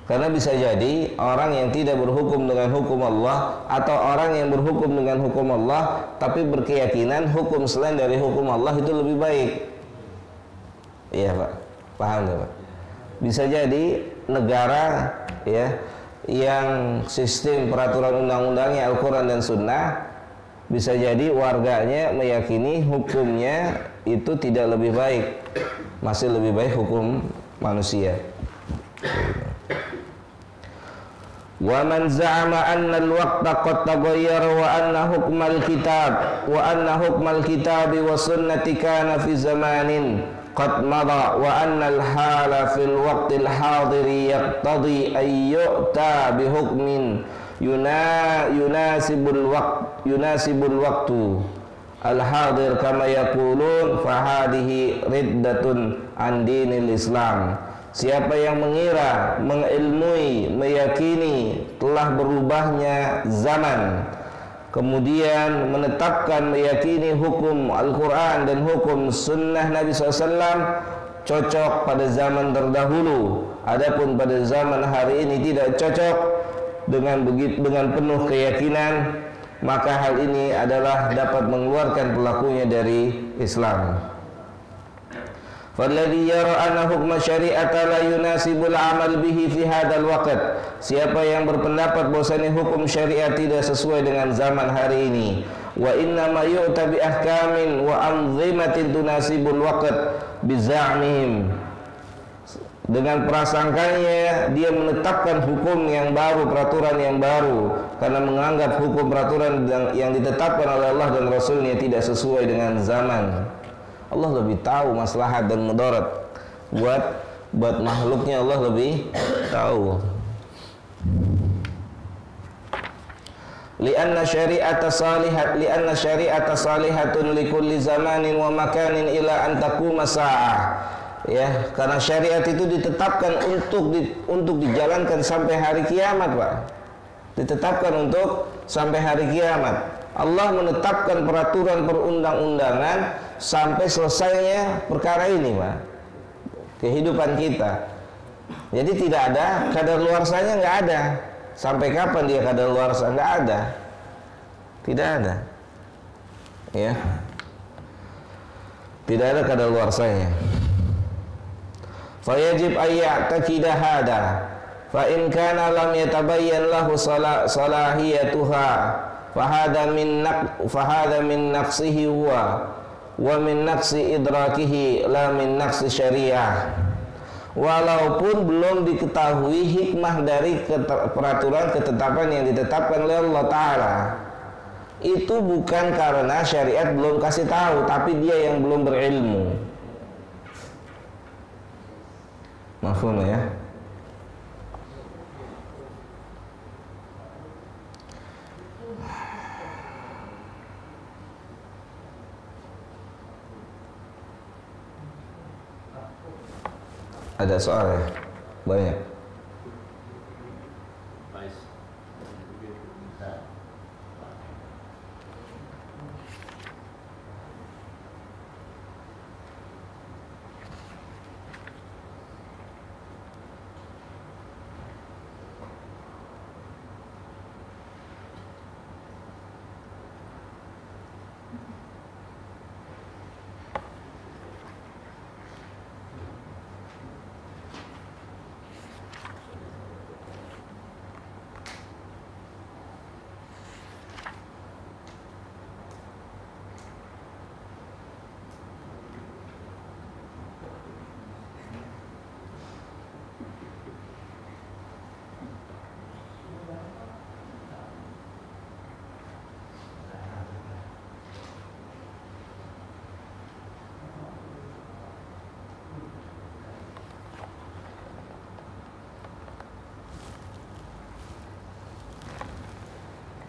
Karena bisa jadi orang yang tidak berhukum dengan hukum Allah atau orang yang berhukum dengan hukum Allah tapi berkeyakinan hukum selain dari hukum Allah itu lebih baik. Iya Pak, paham nggak Pak? Bisa jadi negara ya yang sistem peraturan undang-undangnya Al-Quran dan Sunnah, bisa jadi warganya meyakini hukumnya itu tidak lebih baik, masih lebih baik hukum manusia. Wa man za'ama anna al-waqta qad taghayyara wa anna hukmal kitab wa sunnati kana fi zamanin qad mada wa anna al-hala fil waqtil hadiri yaqtadi an yu'ta bi hukmin yunasibul waqtu al-hadir kama yaqulun fa hadhihi riddatun an dinil Islam. Siapa yang mengira, mengilmui, meyakini telah berubahnya zaman, kemudian menetapkan meyakini hukum Al-Quran dan hukum Sunnah Nabi SAW cocok pada zaman terdahulu, adapun pada zaman hari ini tidak cocok, dengan penuh keyakinan, maka hal ini adalah dapat mengeluarkan pelakunya dari Islam. Falladhi yara anna hukma syari'ata la yunasibul amal bihi fi hadzal waqt. Siapa yang berpendapat bahwasanya hukum syariat tidak sesuai dengan zaman hari ini, wa inna ma yu'ta bi ahkamin wa anzimatin tunasibul waqt bi za'mihim. Dengan prasangkanya dia menetapkan hukum yang baru, peraturan yang baru, karena menganggap hukum peraturan yang ditetapkan oleh Allah dan Rasulnya tidak sesuai dengan zaman. Allah lebih tahu maslahat dan mudarat buat makhluknya, Allah lebih tahu. Lianna syari'ata salihatun likulli zamanin wa makanin ila an taquma sa'ah. Ya, karena syariat itu ditetapkan untuk dijalankan sampai hari kiamat, Pak. Ditetapkan untuk sampai hari kiamat. Allah menetapkan peraturan perundang-undangan sampai selesainya perkara ini, Pak. Kehidupan kita. Jadi tidak ada kadaluarsanya, nggak ada. Sampai kapan dia kadaluarsa? Nggak ada. Tidak ada. Ya. Tidak ada kadaluarsanya. Fayajib ayya'takida hada fa in kana lam yatabayyan lahu salahiyatuha fahada min naqsihi huwa wa min naqsi idrakihi la min naqsi syariah. Walaupun belum diketahui hikmah dari peraturan ketetapan yang ditetapkan oleh Allah Ta'ala, itu bukan karena syariat belum kasih tahu, tapi dia yang belum berilmu. Mafhum ya? Ada soal ya? Banyak.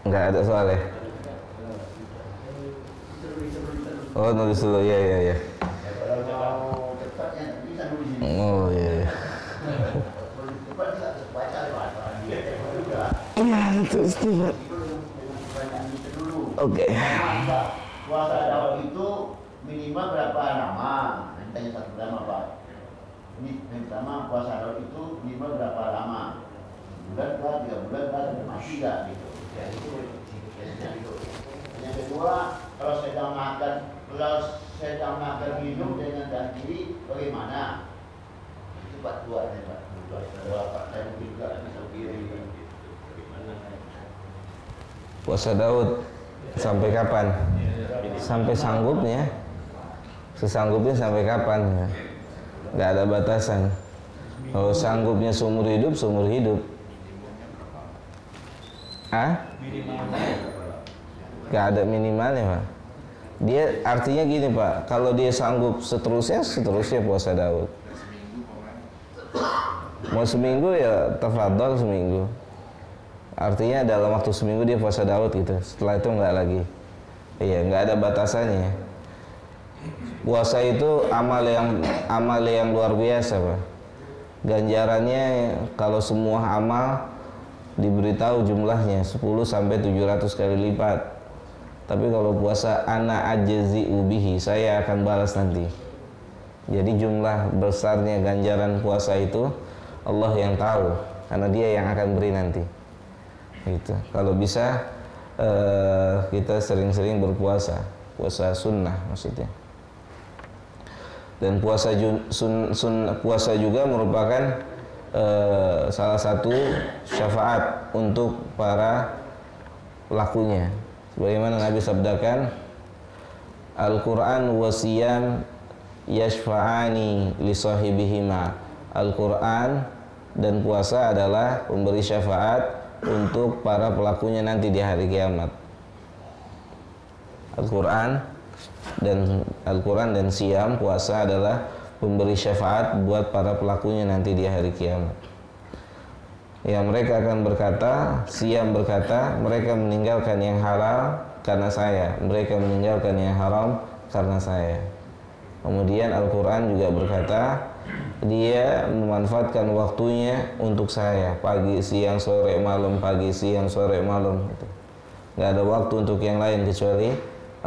Enggak ada soal ya? Oh, nulis dulu, ya. Oh, iya. Iya, terus Pak. Oke. Puasa Daud itu minimal berapa lama? Nanti tanya satu lama, Pak. Ini yang pertama, puasa Daud itu minimal berapa lama? Bulan kah, 3 bulan kah, masih nggak gitu? Ya itu. Yang kedua, kalau sedang makan minum dengan daging bagaimana? Itu Pak dua ya Pak. Dua Pak, saya mungkin juga bisa kiri. Puasa Daud sampai kapan? Sampai sanggupnya. Sesanggupnya sampai kapan? Ya. Gak ada batasan. Kalau sanggupnya seumur hidup, seumur hidup. Gak ada minimalnya, Pak. Dia artinya gini, Pak. Kalau dia sanggup seterusnya puasa Daud. Mau seminggu ya tafadhol seminggu. Artinya dalam waktu seminggu dia puasa Daud gitu. Setelah itu enggak lagi. Iya, enggak ada batasannya. Puasa itu amal yang luar biasa, Pak. Ganjarannya kalau semua amal diberitahu jumlahnya 10 sampai 700 kali lipat. Tapi kalau puasa ana ajzi'u bihi, saya akan balas nanti. Jadi jumlah besarnya ganjaran puasa itu Allah yang tahu, karena Dia yang akan beri nanti. Gitu. Kalau bisa kita sering-sering berpuasa, puasa sunnah maksudnya. Dan puasa juga merupakan salah satu syafaat untuk para pelakunya. Sebagaimana Nabi sabdakan, Al-Quran wasiyam yashfa'ani li sahibihima. Al-Quran dan puasa adalah pemberi syafaat untuk para pelakunya nanti di hari kiamat. Al-Quran dan siam, puasa adalah pemberi syafaat buat para pelakunya nanti di hari kiamat. Ya, mereka akan berkata, siam berkata, mereka meninggalkan yang halal karena saya, mereka meninggalkan yang haram karena saya. Kemudian Al-Quran juga berkata, dia memanfaatkan waktunya untuk saya, pagi, siang, sore, malam, pagi, siang, sore, malam gitu. Gak ada waktu untuk yang lain kecuali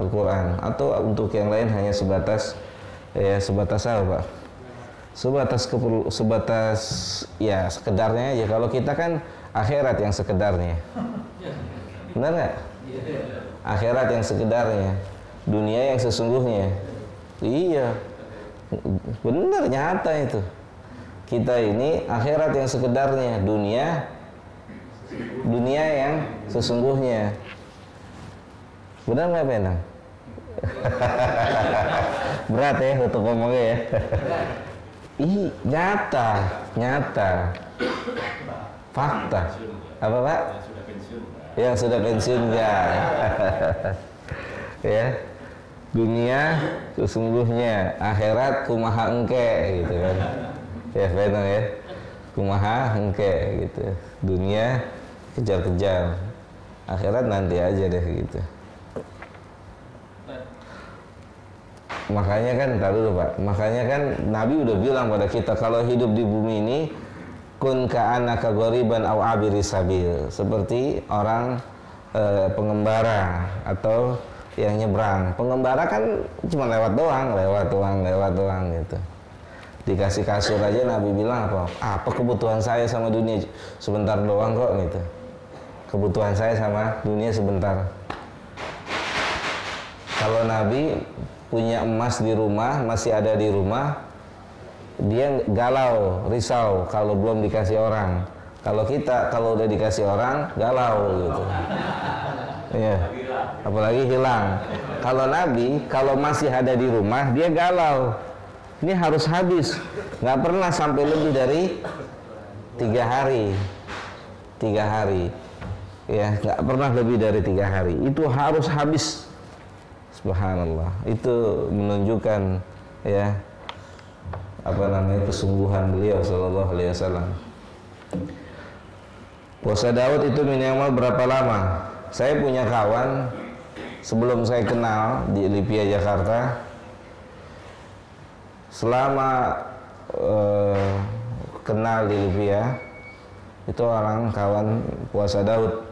Al-Quran. Atau untuk yang lain hanya sebatas apa, Pak? Sebatas ya sekedarnya aja. Kalau kita kan akhirat yang sekedarnya. Benar nggak? Akhirat yang sekedarnya, dunia yang sesungguhnya. Iya, benar, nyata itu. Kita ini akhirat yang sekedarnya, dunia yang sesungguhnya. Benar nggak, Penang? Berat ya untuk ngomongnya ya. Ih, nyata. Fakta. Apa, Pak? Yang sudah pensiun ya. Ya. Dunia sesungguhnya, akhirat kumaha engke gitu kan. Ya, benar ya. Kumaha engke gitu. Dunia kejar-kejar. Akhirat nanti aja deh gitu. Makanya kan, Pak. Makanya kan Nabi udah bilang pada kita, kalau hidup di bumi ini kun ka'annaka ghoriban aw abiri sabil, seperti orang pengembara atau yang nyebrang. Pengembara kan cuma lewat doang gitu. Dikasih kasur aja Nabi bilang apa kebutuhan saya sama dunia sebentar doang kok gitu. Kebutuhan saya sama dunia sebentar. Kalau Nabi punya emas di rumah, masih ada di rumah, dia galau, risau kalau belum dikasih orang. Kalau kita, kalau udah dikasih orang, galau gitu. Ya, apalagi hilang. Kalau Nabi, kalau masih ada di rumah, dia galau. Ini harus habis. Nggak pernah sampai lebih dari 3 hari. 3 hari. Ya, nggak pernah lebih dari 3 hari. Itu harus habis. Subhanallah. Itu menunjukkan ya kesungguhan beliau sallallahu alaihi wasallam. Puasa Daud itu minimal berapa lama? Saya punya kawan sebelum saya kenal di Lipia Jakarta, selama kenal di Lipia itu orang kawan puasa Daud.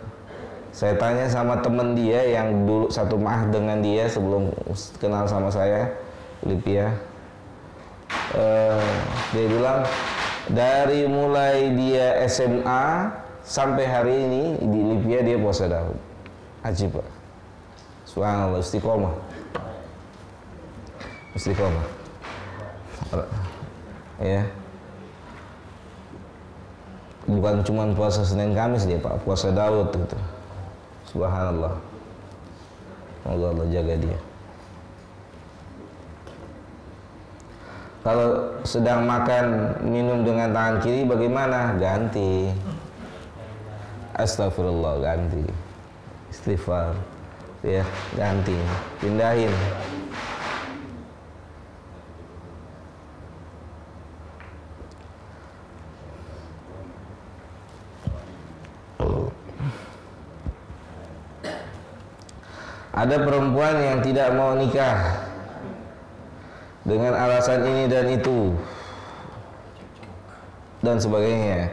Saya tanya sama temen dia yang dulu satu ma'had dengan dia sebelum kenal sama saya Lipia. Dia bilang dari mulai dia SMA sampai hari ini di Lipia dia puasa Daud. Ajib, Pak. Subhanallah, istiqomah. Ya. Bukan cuma puasa Senin Kamis dia, Pak, puasa Daud gitu. Subhanallah. Allah jaga dia. Kalau sedang makan minum dengan tangan kiri bagaimana? Ganti. Astagfirullah, ganti. Istighfar. Ya, ganti. Pindahin. Ada perempuan yang tidak mau nikah dengan alasan ini dan itu dan sebagainya.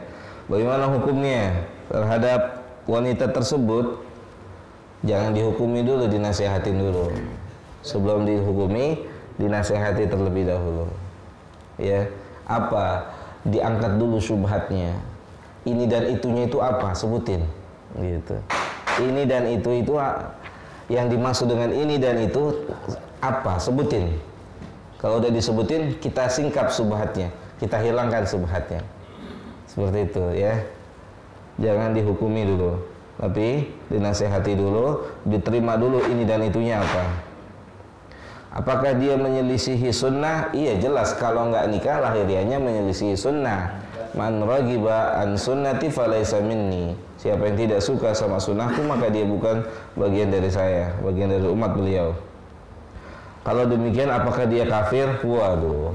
Bagaimana hukumnya terhadap wanita tersebut? Jangan dihukumi dulu, dinasihatin dulu. Sebelum dihukumi, dinasihati terlebih dahulu. Ya, apa? Diangkat dulu syubhatnya. Ini dan itunya itu apa? Sebutin. Gitu. Ini dan itu yang dimaksud dengan ini dan itu apa? Sebutin. Kalau udah disebutin, kita singkap subhatnya, kita hilangkan subhatnya. Seperti itu ya. Jangan dihukumi dulu, tapi dinasehati dulu, diterima dulu ini dan itunya apa. Apakah dia menyelisihi sunnah? Iya jelas, kalau nggak nikah lahiriahnya menyelisihi sunnah. Man ragiba an sunnati falaysa minni. Siapa yang tidak suka sama sunnahku maka dia bukan bagian dari saya, bagian dari umat beliau. Kalau demikian apakah dia kafir? Waduh.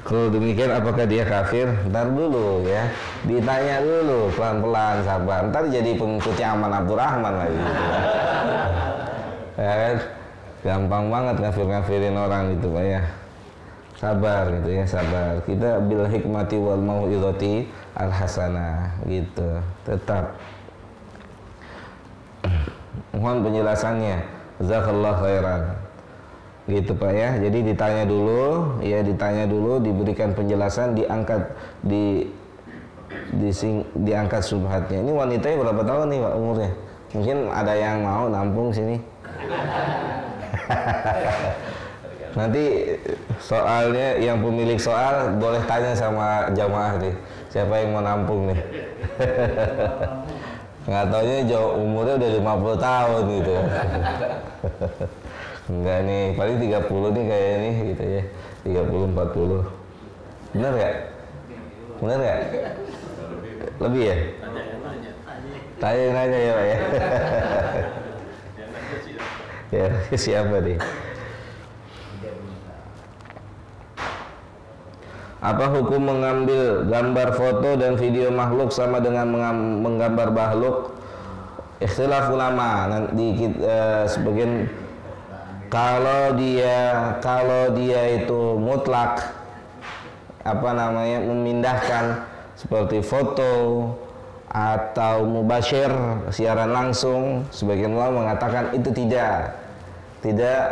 Kalau demikian apakah dia kafir? Ntar dulu ya, ditanya dulu pelan-pelan, sabar. Ntar jadi pengikutnya Aman Abdurrahman lagi gitu ya kan? Gampang banget ngafir-ngafirin orang gitu Pak ya. Sabar gitu ya, sabar. Kita bil hikmati wal mau'izati al hasanah gitu. Tetap mohon penjelasannya. Jazakallahu khairan. Gitu Pak ya. Jadi ditanya dulu, ya ditanya dulu, diberikan penjelasan, diangkat subhatnya. Ini wanitanya berapa tahun nih Pak umurnya? Mungkin ada yang mau nampung sini. Nanti soalnya yang pemilik soal boleh tanya sama jamaah nih, siapa yang mau nampung nih. Nggak taunya jauh umurnya udah 50 tahun gitu. Enggak nih, paling 30 nih kayak ini gitu ya. 30 40. Benar nggak? Benar nggak? Lebih ya? Tanya ya Pak ya. Ya, siapa nih? Apa hukum mengambil gambar foto dan video makhluk sama dengan menggambar makhluk? Ikhtilaf ulama. Nanti sebagian kalau dia itu mutlak memindahkan seperti foto atau mubasyir siaran langsung, sebagian ulama mengatakan itu tidak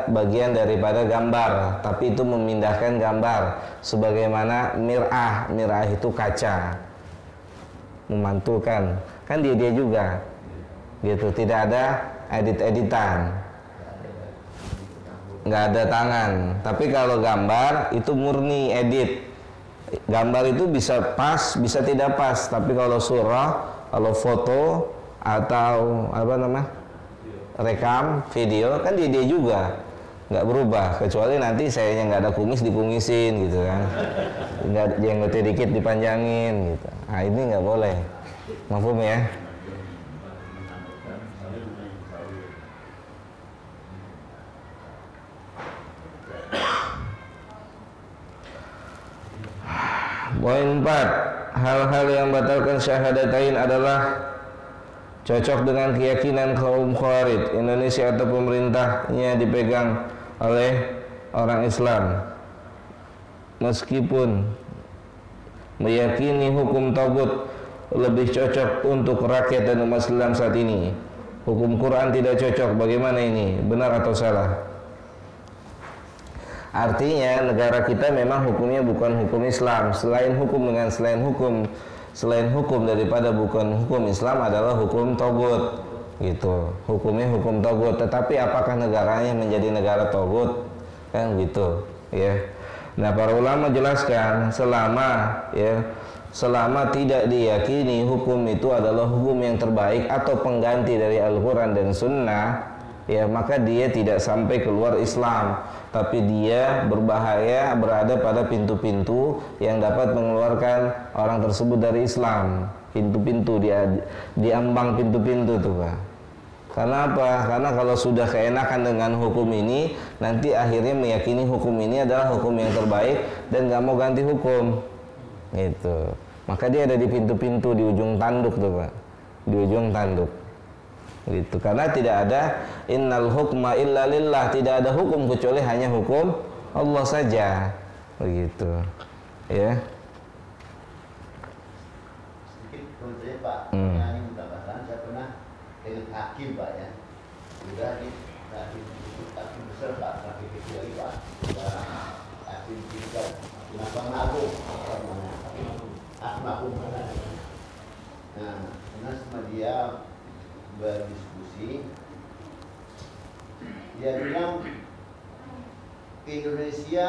bagian daripada gambar, tapi itu memindahkan gambar sebagaimana mir'ah itu kaca memantulkan, kan dia juga gitu, tidak ada editan, nggak ada tangan. Tapi kalau gambar itu murni edit, gambar itu bisa pas bisa tidak pas, tapi kalau surah, kalau foto atau rekam video kan dia juga nggak berubah, kecuali nanti sayanya nggak ada kumis dikumisin gitu kan, nggak jenggotnya dikit dipanjangin gitu. Nah ini nggak boleh, mafhum ya. Poin 4, hal-hal yang batalkan syahadatain adalah cocok dengan keyakinan kaum Khawarij Indonesia atau pemerintahnya dipegang oleh orang Islam, meskipun meyakini hukum tagut lebih cocok untuk rakyat dan umat Islam saat ini. Hukum Quran tidak cocok, bagaimana ini? Benar atau salah? Artinya negara kita memang hukumnya bukan hukum Islam. Selain hukum daripada bukan hukum Islam adalah hukum togut gitu, hukumnya hukum togut. Tetapi apakah negaranya menjadi negara togut? Kan gitu ya. Nah para ulama jelaskan selama ya selama tidak diyakini hukum itu adalah hukum yang terbaik atau pengganti dari Al-Quran dan Sunnah, ya maka dia tidak sampai keluar Islam, tapi dia berbahaya berada pada pintu-pintu yang dapat mengeluarkan orang tersebut dari Islam. Pintu-pintu, dia diambang pintu-pintu tuh Pak. Karena apa? Karena kalau sudah keenakan dengan hukum ini, nanti akhirnya meyakini hukum ini adalah hukum yang terbaik dan gak mau ganti hukum. Gitu. Maka dia ada di pintu-pintu di ujung tanduk tuh Pak. Di ujung tanduk. Gitu. Karena tidak ada innal hukma illa lillah, tidak ada hukum kecuali hanya hukum Allah saja. Begitu. Ya. Sedikit komentarnya Pak. Ini menambahkan, saya pernah dengan hakim Pak ya. Sudah di hakim besar Pak, hakim kecil lagi Pak. Hakim tingkat, Mahkamah Agung, Hakim Agung. Nah, karena sama dia berdiskusi, dia bilang Indonesia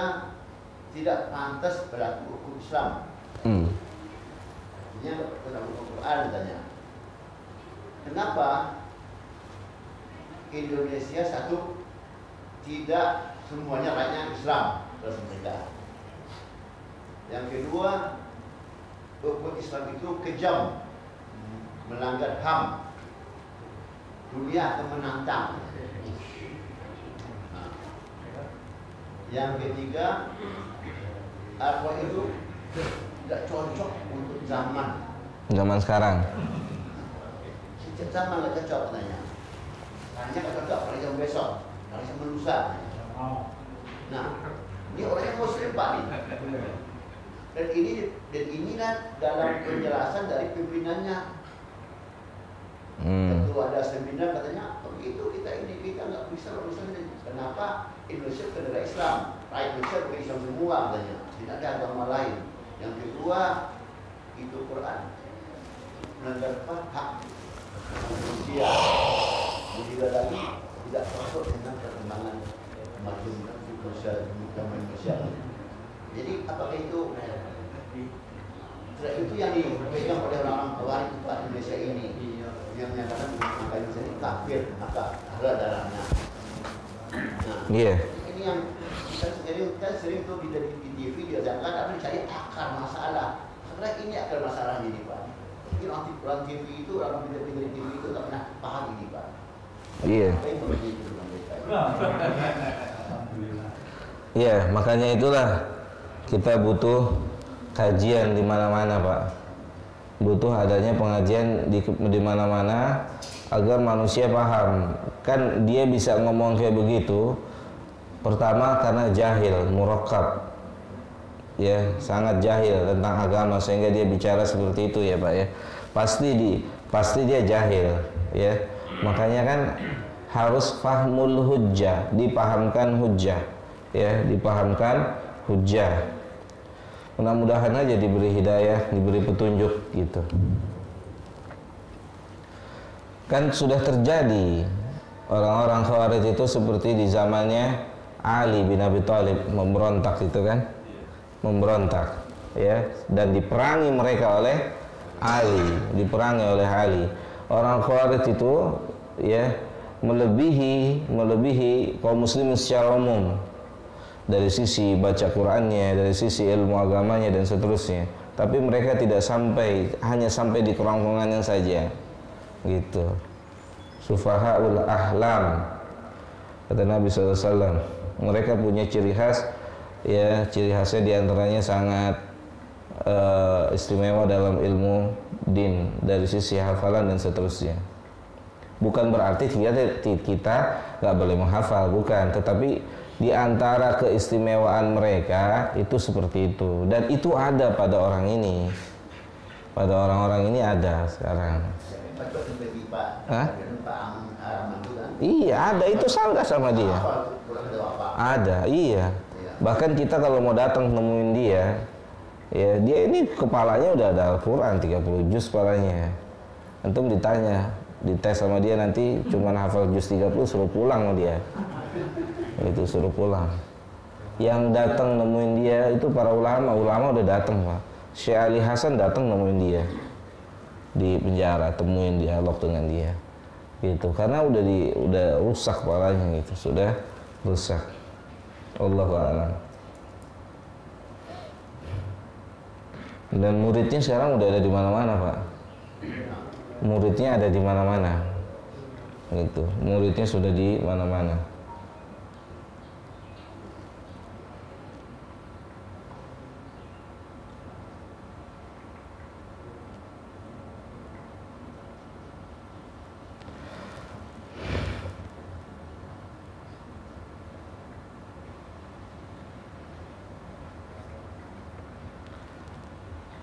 tidak pantas berlaku hukum Islam. Artinya dalam Al-Quran katanya. Kenapa Indonesia satu tidak semuanya rakyatnya Islam terus mereka. Yang kedua, hukum Islam itu kejam, melanggar HAM. Dunia akan menantang. Nah, yang ketiga, apa itu tidak cocok untuk zaman sekarang. Sejak zaman tidak cocok katanya. Hanya tidak cocok pada zaman besok, pada zaman lusa. Nah, ini orangnya Muslim Pak nih. Dan ini kan dalam penjelasan dari pimpinannya. Waktu ada seminar katanya, begitu kita nggak bisa ini. Kenapa Indonesia negara Islam? Rakyat Indonesia bukan Islam semua katanya. Tidak ada agama lain. Yang kedua itu Quran melanggar hak manusia. Juga lagi tidak cocok dengan perkembangan kemajuan Indonesia. Jadi apakah itu yang dipegang oleh orang Khawarij itu Indonesia ini? Yang menyatakan maka Indonesia ini kafir, maka halal darahnya. Nah, ini yang kita sering tuh di TV diajarkan, tapi cari akar masalah. Sebenarnya ini akar masalahnya ini Pak. Mungkin orang TV itu, orang di TV itu tak pernah paham ini Pak. Iya. Iya, makanya itulah kita butuh kajian di mana-mana Pak. Butuh adanya pengajian di mana-mana agar manusia paham. Kan dia bisa ngomong kayak begitu pertama karena jahil, murakkab. Ya, sangat jahil tentang agama sehingga dia bicara seperti itu ya Pak ya. Pasti dia jahil ya. Makanya kan harus fahmul hujjah, dipahamkan hujjah. Ya, dipahamkan hujjah. Mudah-mudahan aja diberi hidayah, diberi petunjuk gitu. Kan sudah terjadi orang-orang Khawarij itu seperti di zamannya Ali bin Abi Thalib memberontak itu kan, memberontak ya, dan diperangi mereka oleh Ali, diperangi oleh Ali. Orang Khawarij itu ya melebihi kaum muslimin secara umum. Dari sisi baca Qur'annya, dari sisi ilmu agamanya dan seterusnya. Tapi mereka tidak hanya sampai di kerongkongannya saja. Gitu. Sufahaul ahlam. Kata Nabi SAW. Mereka punya ciri khas, ya ciri khasnya diantaranya sangat istimewa dalam ilmu din dari sisi hafalan dan seterusnya. Bukan berarti kita nggak boleh menghafal, bukan. Tetapi di antara keistimewaan mereka itu seperti itu, dan itu ada pada orang ini, pada orang-orang ini ada sekarang. Iya ada, itu salah sama dia. Ada, iya. Bahkan kita kalau mau datang nemuin dia, ya dia ini kepalanya udah ada Al-Quran 30 juz kepalanya. Antum ditanya, dites sama dia nanti cuma hafal juz 30 suruh pulang sama dia. Itu suruh pulang. Yang datang nemuin dia itu para ulama udah datang Pak. Syekh Ali Hasan datang nemuin dia di penjara, temuin dialog dengan dia gitu, karena udah rusak kepalanya gitu, sudah rusak. Allahu a'lam. Dan muridnya sekarang udah ada di mana-mana, Pak. Muridnya ada di mana-mana gitu, muridnya sudah di mana-mana.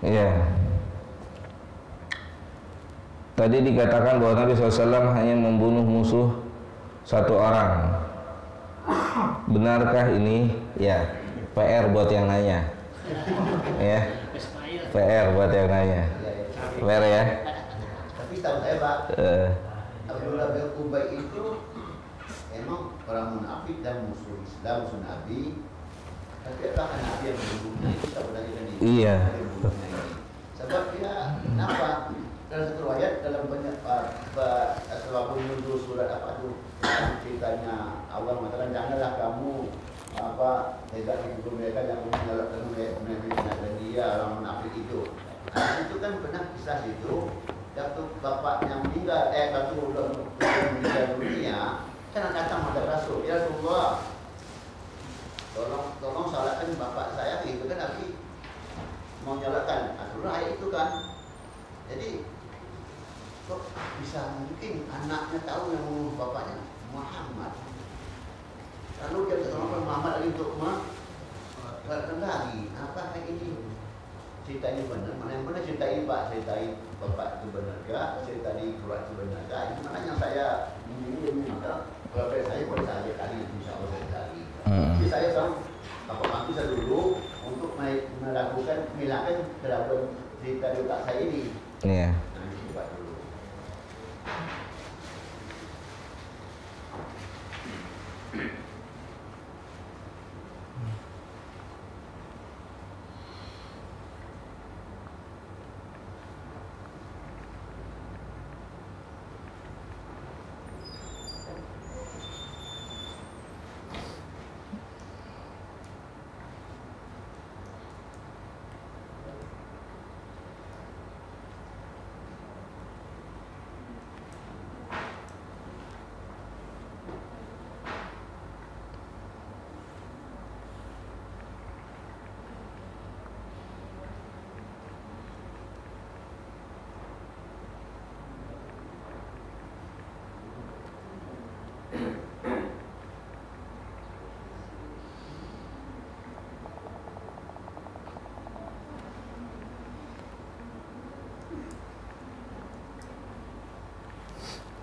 Iya. Tadi dikatakan bahwa Nabi SAW hanya membunuh musuh satu orang. Benarkah ini? Ya, PR buat yang nanya. Ya, PR buat yang nanya. PR ya. Tapi tahu saya Pak, Abdullah bin Ubay itu emang orang munafik dan musuh Islam, musuh Nabi. Tapi apakah Nabi yang membunuhnya itu sebenarnya kan ini? Iya. Sebab dia kenapa? Dalam satu ayat dalam banyak sebab menuju surat apa tuh ceritanya Allah mengatakan janganlah kamu tidak mengikuti mereka yang menyalahkan mereka dan dia orang munafik itu. Nah, itu kan benar kisah itu. Waktu bapaknya meninggal, waktu udah meninggal dunia, kan datang ada Rasul, ya Rasulullah, tolong salahkan bapak saya gitu kan, Nabi mau nyalakan. Rasulullah ayat itu kan. Jadi kok bisa mungkin anaknya tahu yang membunuh bapaknya Muhammad. Lalu dia bertolong Muhammad lagi untuk lagi apa kayak ini? Cerita ini benar, mana yang benar cerita ini Pak? Cerita ini bapak itu benar gak? Cerita ini keluar itu benar gak? Itu mana yang saya ini maka kalau saya boleh saja kali insya Allah saya cari. Jadi saya sama apa mampu saya dulu untuk melakukan menghilangkan keraguan cerita di otak saya ini. Iya. Nah, ini Pak dulu.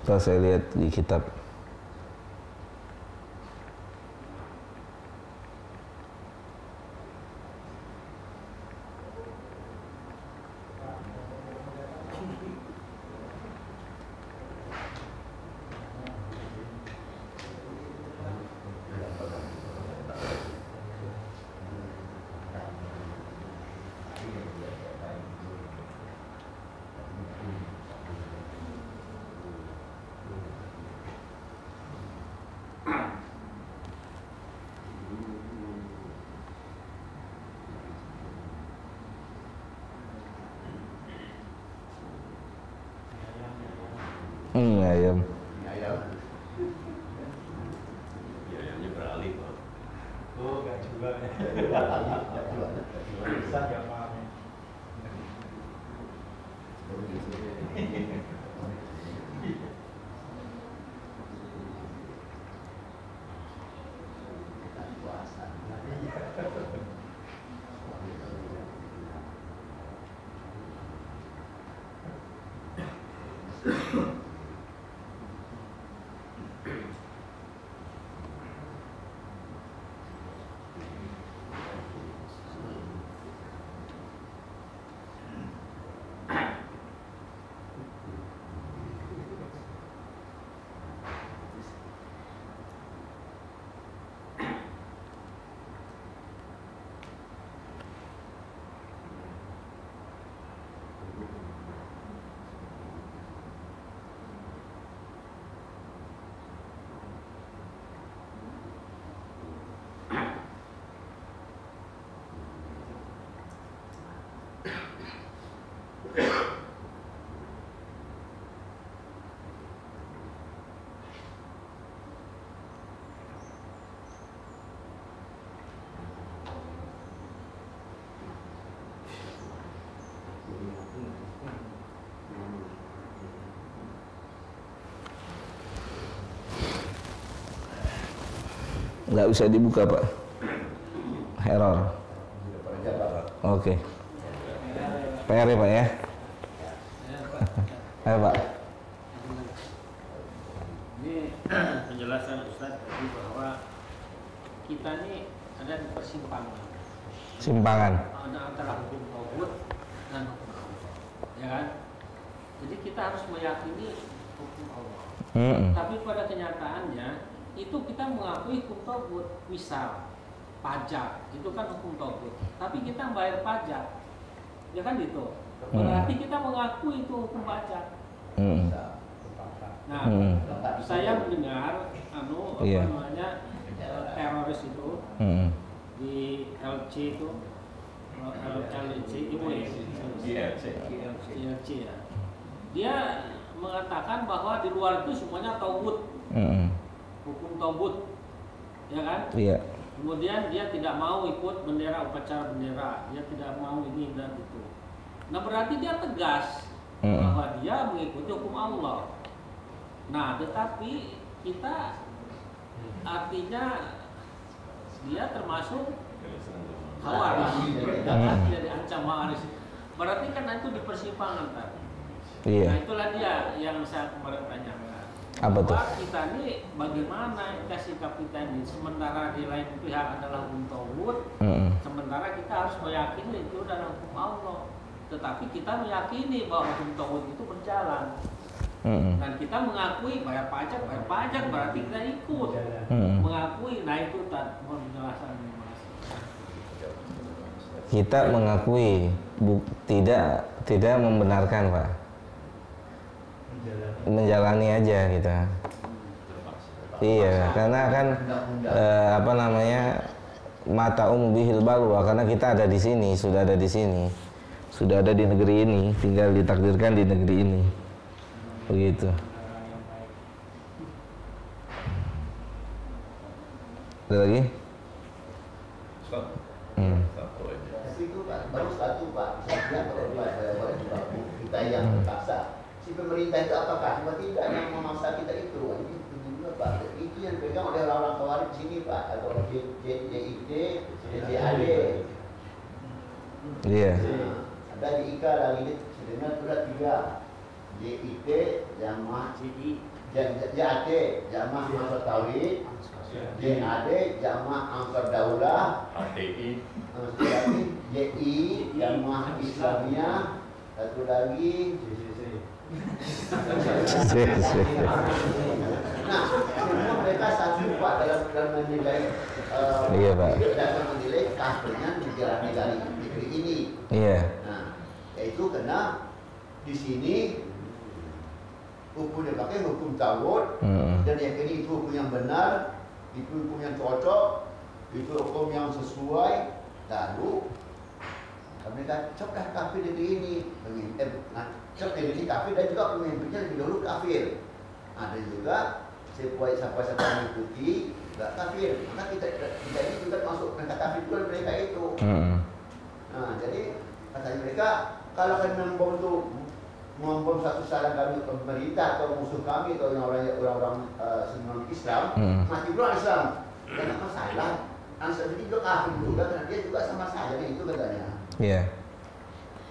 Kalau saya lihat di kitab ayam. Ayamnya beralih Pak. Oh, gak juga. Bisa ya Pak. Nggak usah dibuka Pak. Error. Oke. PR ya Pak ya. Ayo Pak. Ini penjelasan Ustadz tadi bahwa kita ini ada di persimpangan. Simpangan. Ada antara hukum tauhid dan hukum Allah, ya kan? Jadi kita harus meyakini hukum Allah. Tapi pada kenyataannya itu kita mengakui hukum tauhid. Misal pajak itu kan hukum tauhid, tapi kita bayar pajak, ya kan gitu. Berarti kita mengakui itu hukum pajak. Nah, saya mendengar Iya. teroris itu di LC itu LC itu ILC ya. Dia mengatakan bahwa di luar itu semuanya tauhid, hukum tauhid, ya kan? Iya. Kemudian dia tidak mau ikut bendera, upacara bendera, dia tidak mau ini dan itu. Nah berarti dia tegas bahwa dia mengikuti hukum Allah. Nah tetapi kita artinya dia termasuk khawarij, dia diancam khawarij. Berarti kan itu di persimpangan tadi. Iya. Nah itulah dia yang saya kemarin tanyakan. Apa tuh? Bahwa kita ini bagaimana sikap kita ini, sementara di lain pihak adalah hukum tauhid, sementara kita harus meyakini itu adalah hukum Allah. Tetapi kita meyakini bahwa hukum tauhid itu berjalan. Dan kita mengakui bayar pajak berarti kita ikut mengakui. Nah itu mohon penjelasannya Mas. Kita mengakui, tidak membenarkan Pak. Menjalani aja kita. Iya, karena kan mata bihil balwa, karena kita ada di sini, sudah ada di sini, sudah ada di negeri ini, tinggal ditakdirkan di negeri ini. Begitu. Ada lagi? Tapi itu Pak, baru satu Pak. Saya kalau kita yang terpaksa. Si pemerintah itu apakah cuma tidak yang memaksa kita itu? Ini juga Pak. Itu yang dipegang oleh orang-orang khawarij di sini Pak. Atau JIT, JAD. Iya. Ada di IKA lagi ini sebenarnya sudah 3. JIT, Jamaah JAT, Jamaah Ansar Tauhid, JAD, Jamaah Ansar Daulah, HTI, JI, Jamaah Islamiyah, satu lagi Nah, semua mereka satu Pak dalam menilai Iya Pak. dalam menilai kafirnya negara negeri ini. Iya. Nah, yaitu karena di sini hukum yang pakai hukum tauhid dan yakini itu hukum yang benar, itu hukum yang cocok, itu hukum yang sesuai. Lalu mereka coklah kafir negeri ini, cok negeri ini kafir dan juga pemimpinnya lebih dahulu kafir. Ada juga siapa mengikuti juga kafir. Maka kita ini juga masuk mereka kafir juga mereka itu. Nah, jadi katanya mereka kalau kalian membom satu salah kami pemerintah atau musuh kami atau orang-orang non Islam, mati dulu Islam. Dan apa masalah? Ansar ini juga kafir juga karena dia juga sama saja itu katanya. Iya.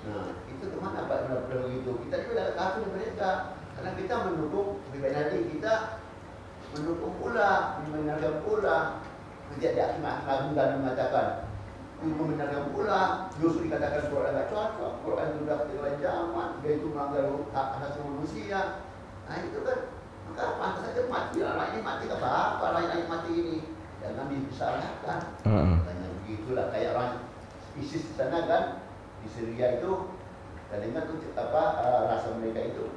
Nah, itu kemana Pak benar-benar begitu? Kita juga kafir mereka karena kita mendukung lebih baik lagi kita mendukung pula, membenarkan pula. Menjadi Hakim Agung dan mengatakan membenarkan pula, justru dikatakan Quran tidak cocok, Quran itu sudah ketinggalan zaman, dia itu melanggar hak asasi manusia. Nah itu kan, maka pantas saja mati, orang ini mati apa rakyat mati ini, jangan disalahkan. Tanya begitulah kayak orang ISIS di sana kan, di Syria itu, dan ingat tuh rasa mereka itu,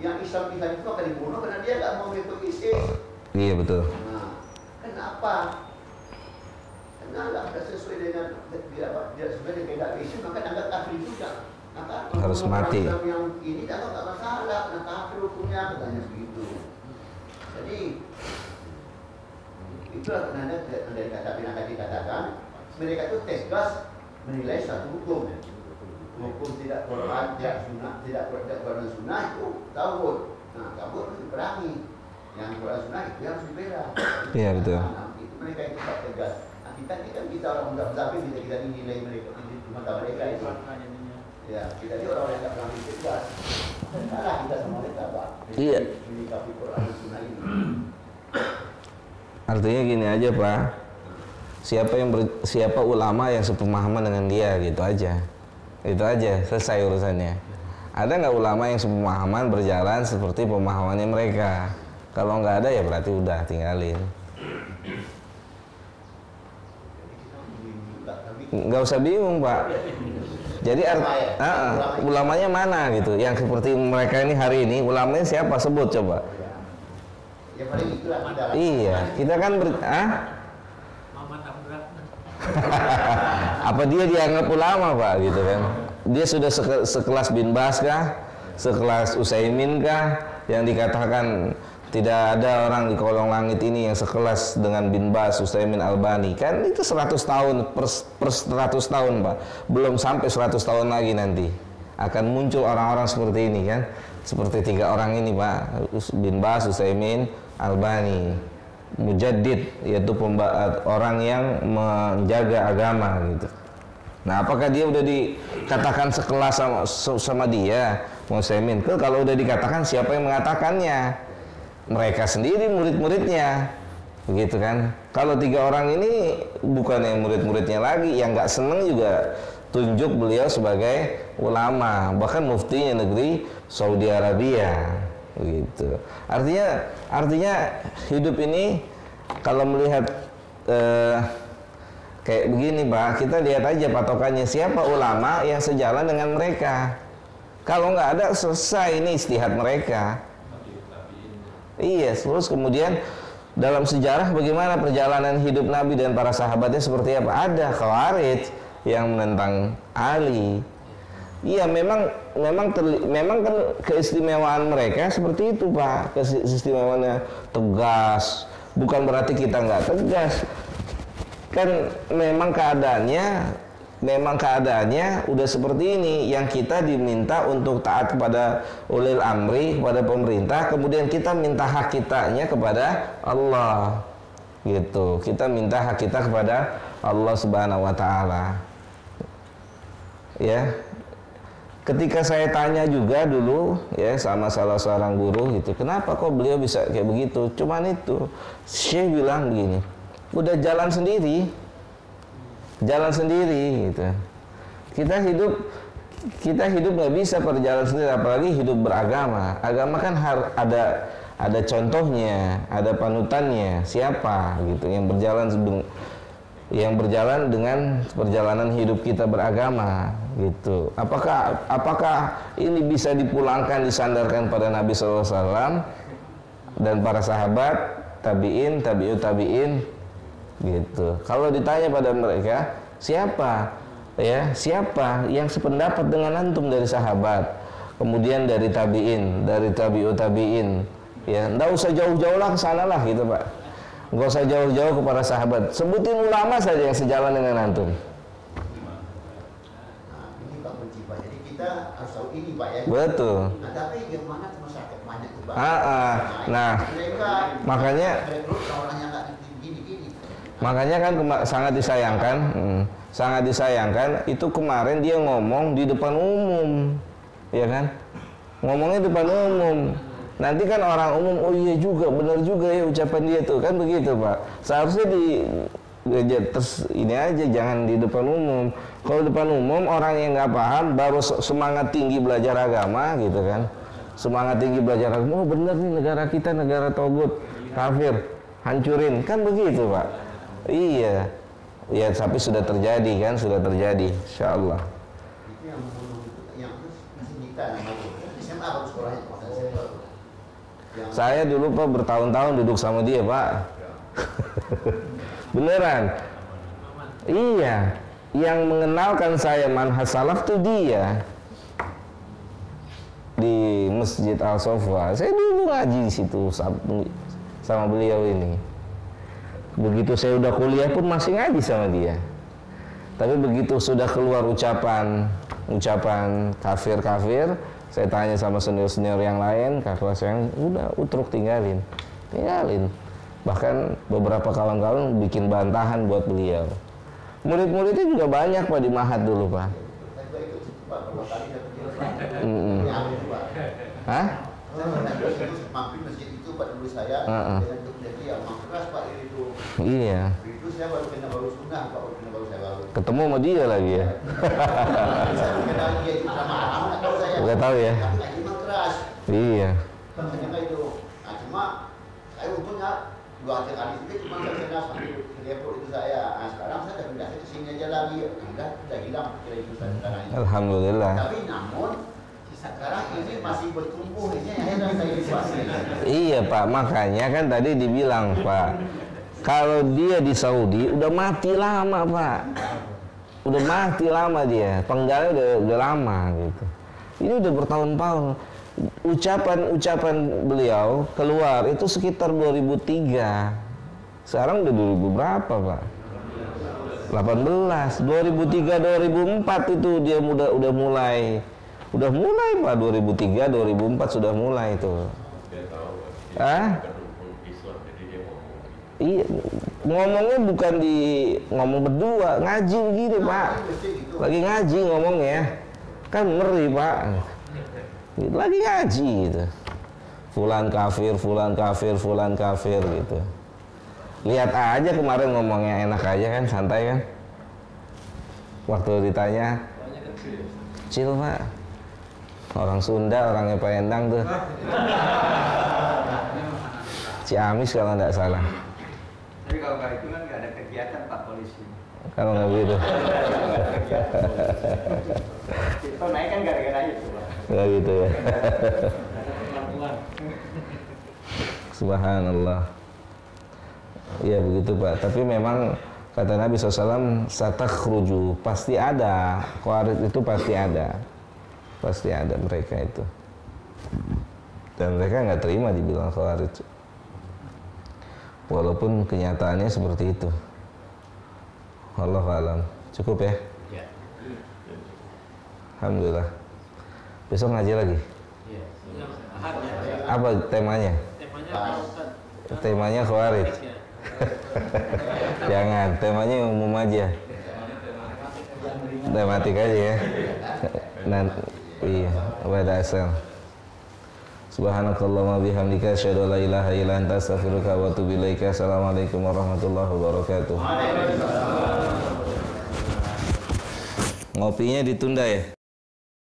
yang Islam itu akan dibunuh karena dia nggak mau mengikut ISIS. Iya betul. Nah, kenapa? Karena nggak sesuai dengan dia sesuai dengan beda ISIS, maka anggap kafir juga. Maka harus mati. Islam yang ini anggap nggak masalah, karena kafir hukumnya katanya begitu. Jadi itulah karena dari kata yang tadi dikatakan, mereka itu tegas menilai satu hukum. Hukum tidak Quran, tidak sunnah, tidak Quran sunnah itu tauhid. Nah, tauhid harus diperangi. Yang Quran sunnah itu harus dibela. Iya betul. Nah, tegas. Nah, kita orang nggak tapi kita nilai mereka di mata mereka itu. Ya, kita ini orang yang nggak berani tegas. Salah kita sama mereka, Pak. Iya. Menyikapi Quran dan Sunnah ini. Artinya gini aja Pak, siapa ulama yang sepemahaman dengan dia, gitu aja, selesai urusannya. Ada nggak ulama yang sepemahaman berjalan seperti pemahamannya mereka? Kalau nggak ada ya berarti udah tinggalin. Nggak usah bingung Pak. Jadi ulamanya mana gitu? Yang seperti mereka ini hari ini, ulamanya siapa? Sebut coba. Ya paling itulah kita. Iya, kita kan Muhammad Abdurrahman. apa dia dianggap ulama Pak gitu kan? Dia sudah sekelas bin Bas kah? Sekelas Utsaimin kah? Yang dikatakan tidak ada orang di kolong langit ini yang sekelas dengan bin Bas, Utsaimin, Albani. Kan itu 100 tahun per 100 tahun Pak. Belum sampai 100 tahun lagi nanti akan muncul orang-orang seperti ini kan. Seperti 3 orang ini Pak, bin Bas, Utsaimin, Albani. Mujaddid, yaitu orang yang menjaga agama gitu. Nah, apakah dia udah dikatakan sekelas sama dia, Utsaimin? Kalau udah dikatakan, siapa yang mengatakannya? Mereka sendiri, murid-muridnya, begitu kan? Kalau 3 orang ini bukan yang murid-muridnya lagi, yang nggak seneng juga tunjuk beliau sebagai ulama, bahkan muftinya negeri Saudi Arabia, begitu. Artinya hidup ini kalau melihat kayak begini Pak, kita lihat aja patokannya siapa ulama yang sejalan dengan mereka. Kalau nggak ada, selesai, ini istihad mereka. Iya, terus kemudian dalam sejarah bagaimana perjalanan hidup Nabi dan para sahabatnya seperti apa? Ada Khawarij yang menentang Ali. Iya, memang kan keistimewaan mereka seperti itu Pak. Keistimewaannya tegas. Bukan berarti kita nggak tegas. Kan memang keadaannya udah seperti ini, yang kita diminta untuk taat kepada ulil amri, kepada pemerintah, kemudian kita minta hak kitanya kepada Allah, gitu. Kita minta hak kita kepada Allah Subhanahu wa taala. Ya. Ketika saya tanya juga dulu ya sama salah seorang guru gitu, kenapa kok beliau bisa kayak begitu? Cuman itu, Syekh bilang begini, udah jalan sendiri gitu. Kita hidup nggak bisa berjalan sendiri, apalagi hidup beragama. Agama kan ada contohnya, ada panutannya, siapa gitu yang berjalan dengan perjalanan hidup kita beragama gitu. Apakah ini bisa dipulangkan, disandarkan pada Nabi SAW dan para sahabat, tabi'in, tabi'ut tabi'in gitu. Kalau ditanya pada mereka, siapa yang sependapat dengan antum dari sahabat, kemudian dari tabi'in, dari tabi'ut tabi'in, ya enggak usah jauh-jauh lah ke sana lah gitu Pak. Enggak usah jauh-jauh kepada sahabat, sebutin ulama saja yang sejalan dengan antum. Nah, ini Pak Mujiba, jadi kita harus tahu ini Pak ya. Betul. Nah, tapi gimana masyarakat banyak tuh Pak. Nah, makanya makanya kan sangat disayangkan itu kemarin dia ngomong di depan umum, ya kan? Ngomongnya di depan umum. Nanti kan orang umum, oh iya juga, benar juga ya ucapan dia tuh, kan begitu Pak. Seharusnya terus ini aja, jangan di depan umum. Kalau depan umum orang yang nggak paham baru semangat tinggi belajar agama gitu kan. Semangat tinggi belajar agama, oh benar nih negara kita negara togut, kafir, hancurin, kan begitu Pak. Iya, ya tapi sudah terjadi kan, insyaallah. Itu yang masih kita namanya. SMA harus sekolahnya masa SMA. Saya dulu Pak bertahun-tahun duduk sama dia Pak. Beneran. Iya, yang mengenalkan saya manhaj salaf tuh dia. Di Masjid Al-Sofa. Saya dulu ngaji di situ sama beliau ini. Begitu saya udah kuliah pun masih ngaji sama dia. Tapi begitu sudah keluar ucapan kafir, saya tanya sama senior-senior yang lain, kakak saya yang udah utruk tinggalin. Bahkan beberapa kawan-kawan bikin bantahan buat beliau. Murid-muridnya juga banyak Pak di Mahat dulu Pak. Saya juga ikut situ Pak, beberapa kali saya pergi. Ya, itu Pak. Hah? Saya pernah itu mampir masjid itu Pak dulu saya dengan jadi yang memang keras Pak itu. Iya. Itu saya baru sunnah Pak, saya baru. Ketemu sama dia lagi ya. Saya kenal dia itu sama anak tahu saya. Nggak tahu ya. Tapi ngaji memang keras. Iya. Ternyata itu. Nah cuma saya untungnya 2 kali itu cuma saya kena sambil ke Depok itu saya. Nah sekarang saya udah pindah ke sini aja lagi. Udah hilang kira itu saya sekarang ini. Alhamdulillah. Tapi namun sekarang ini masih bertumbuh ini akhirnya saya dikuasai. Iya Pak, makanya kan tadi dibilang Pak, kalau dia di Saudi udah mati lama Pak, udah mati lama dia, penggalnya udah lama gitu. Ini udah bertahun-tahun. Ucapan beliau keluar itu sekitar 2003. Sekarang udah 2000 berapa Pak? 18. 2003 2004 itu dia udah mulai. Udah mulai Pak, 2003 2004 sudah mulai itu. Dia tahu Ah? pendukung Islam, jadi dia ngomong. Iya, ngomongnya bukan ngomong berdua, ngaji begini Pak. Lagi ngaji ngomongnya, kan ngeri Pak. Lagi ngaji gitu. Fulan kafir, fulan kafir, fulan kafir gitu. Lihat aja kemarin ngomongnya enak aja kan, santai kan. Waktu ditanya, kecil Pak. Orang Sunda, orangnya Pak Endang tuh. Ciamis kalau nggak salah. Tapi kalau kayak itu kan nggak ada kegiatan Pak polisi. Kalau nggak begitu. Itu naik kan gara-gara itu Pak. Nggak gitu ya. Subhanallah. Iya begitu Pak. Tapi memang kata Nabi SAW, satakhruju, pasti ada. Khawarij itu pasti ada. Pasti ada mereka itu. Dan mereka nggak terima dibilang Khawarij. Walaupun kenyataannya seperti itu. Wallahu a'lam. Cukup ya? Ya. Alhamdulillah. Besok ngaji lagi? Iya. Ahad ya. Apa temanya? Temanya apa Ustaz? Temanya Khawarij. Ya. Jangan, temanya yang umum aja. Tematik aja ya. Iya, pada asal. Subhanakallahumma bihamdika asyhadu an la ilaha illa anta astaghfiruka wa atubu ilaika. Assalamualaikum warahmatullahi wabarakatuh. Ngopinya ditunda ya?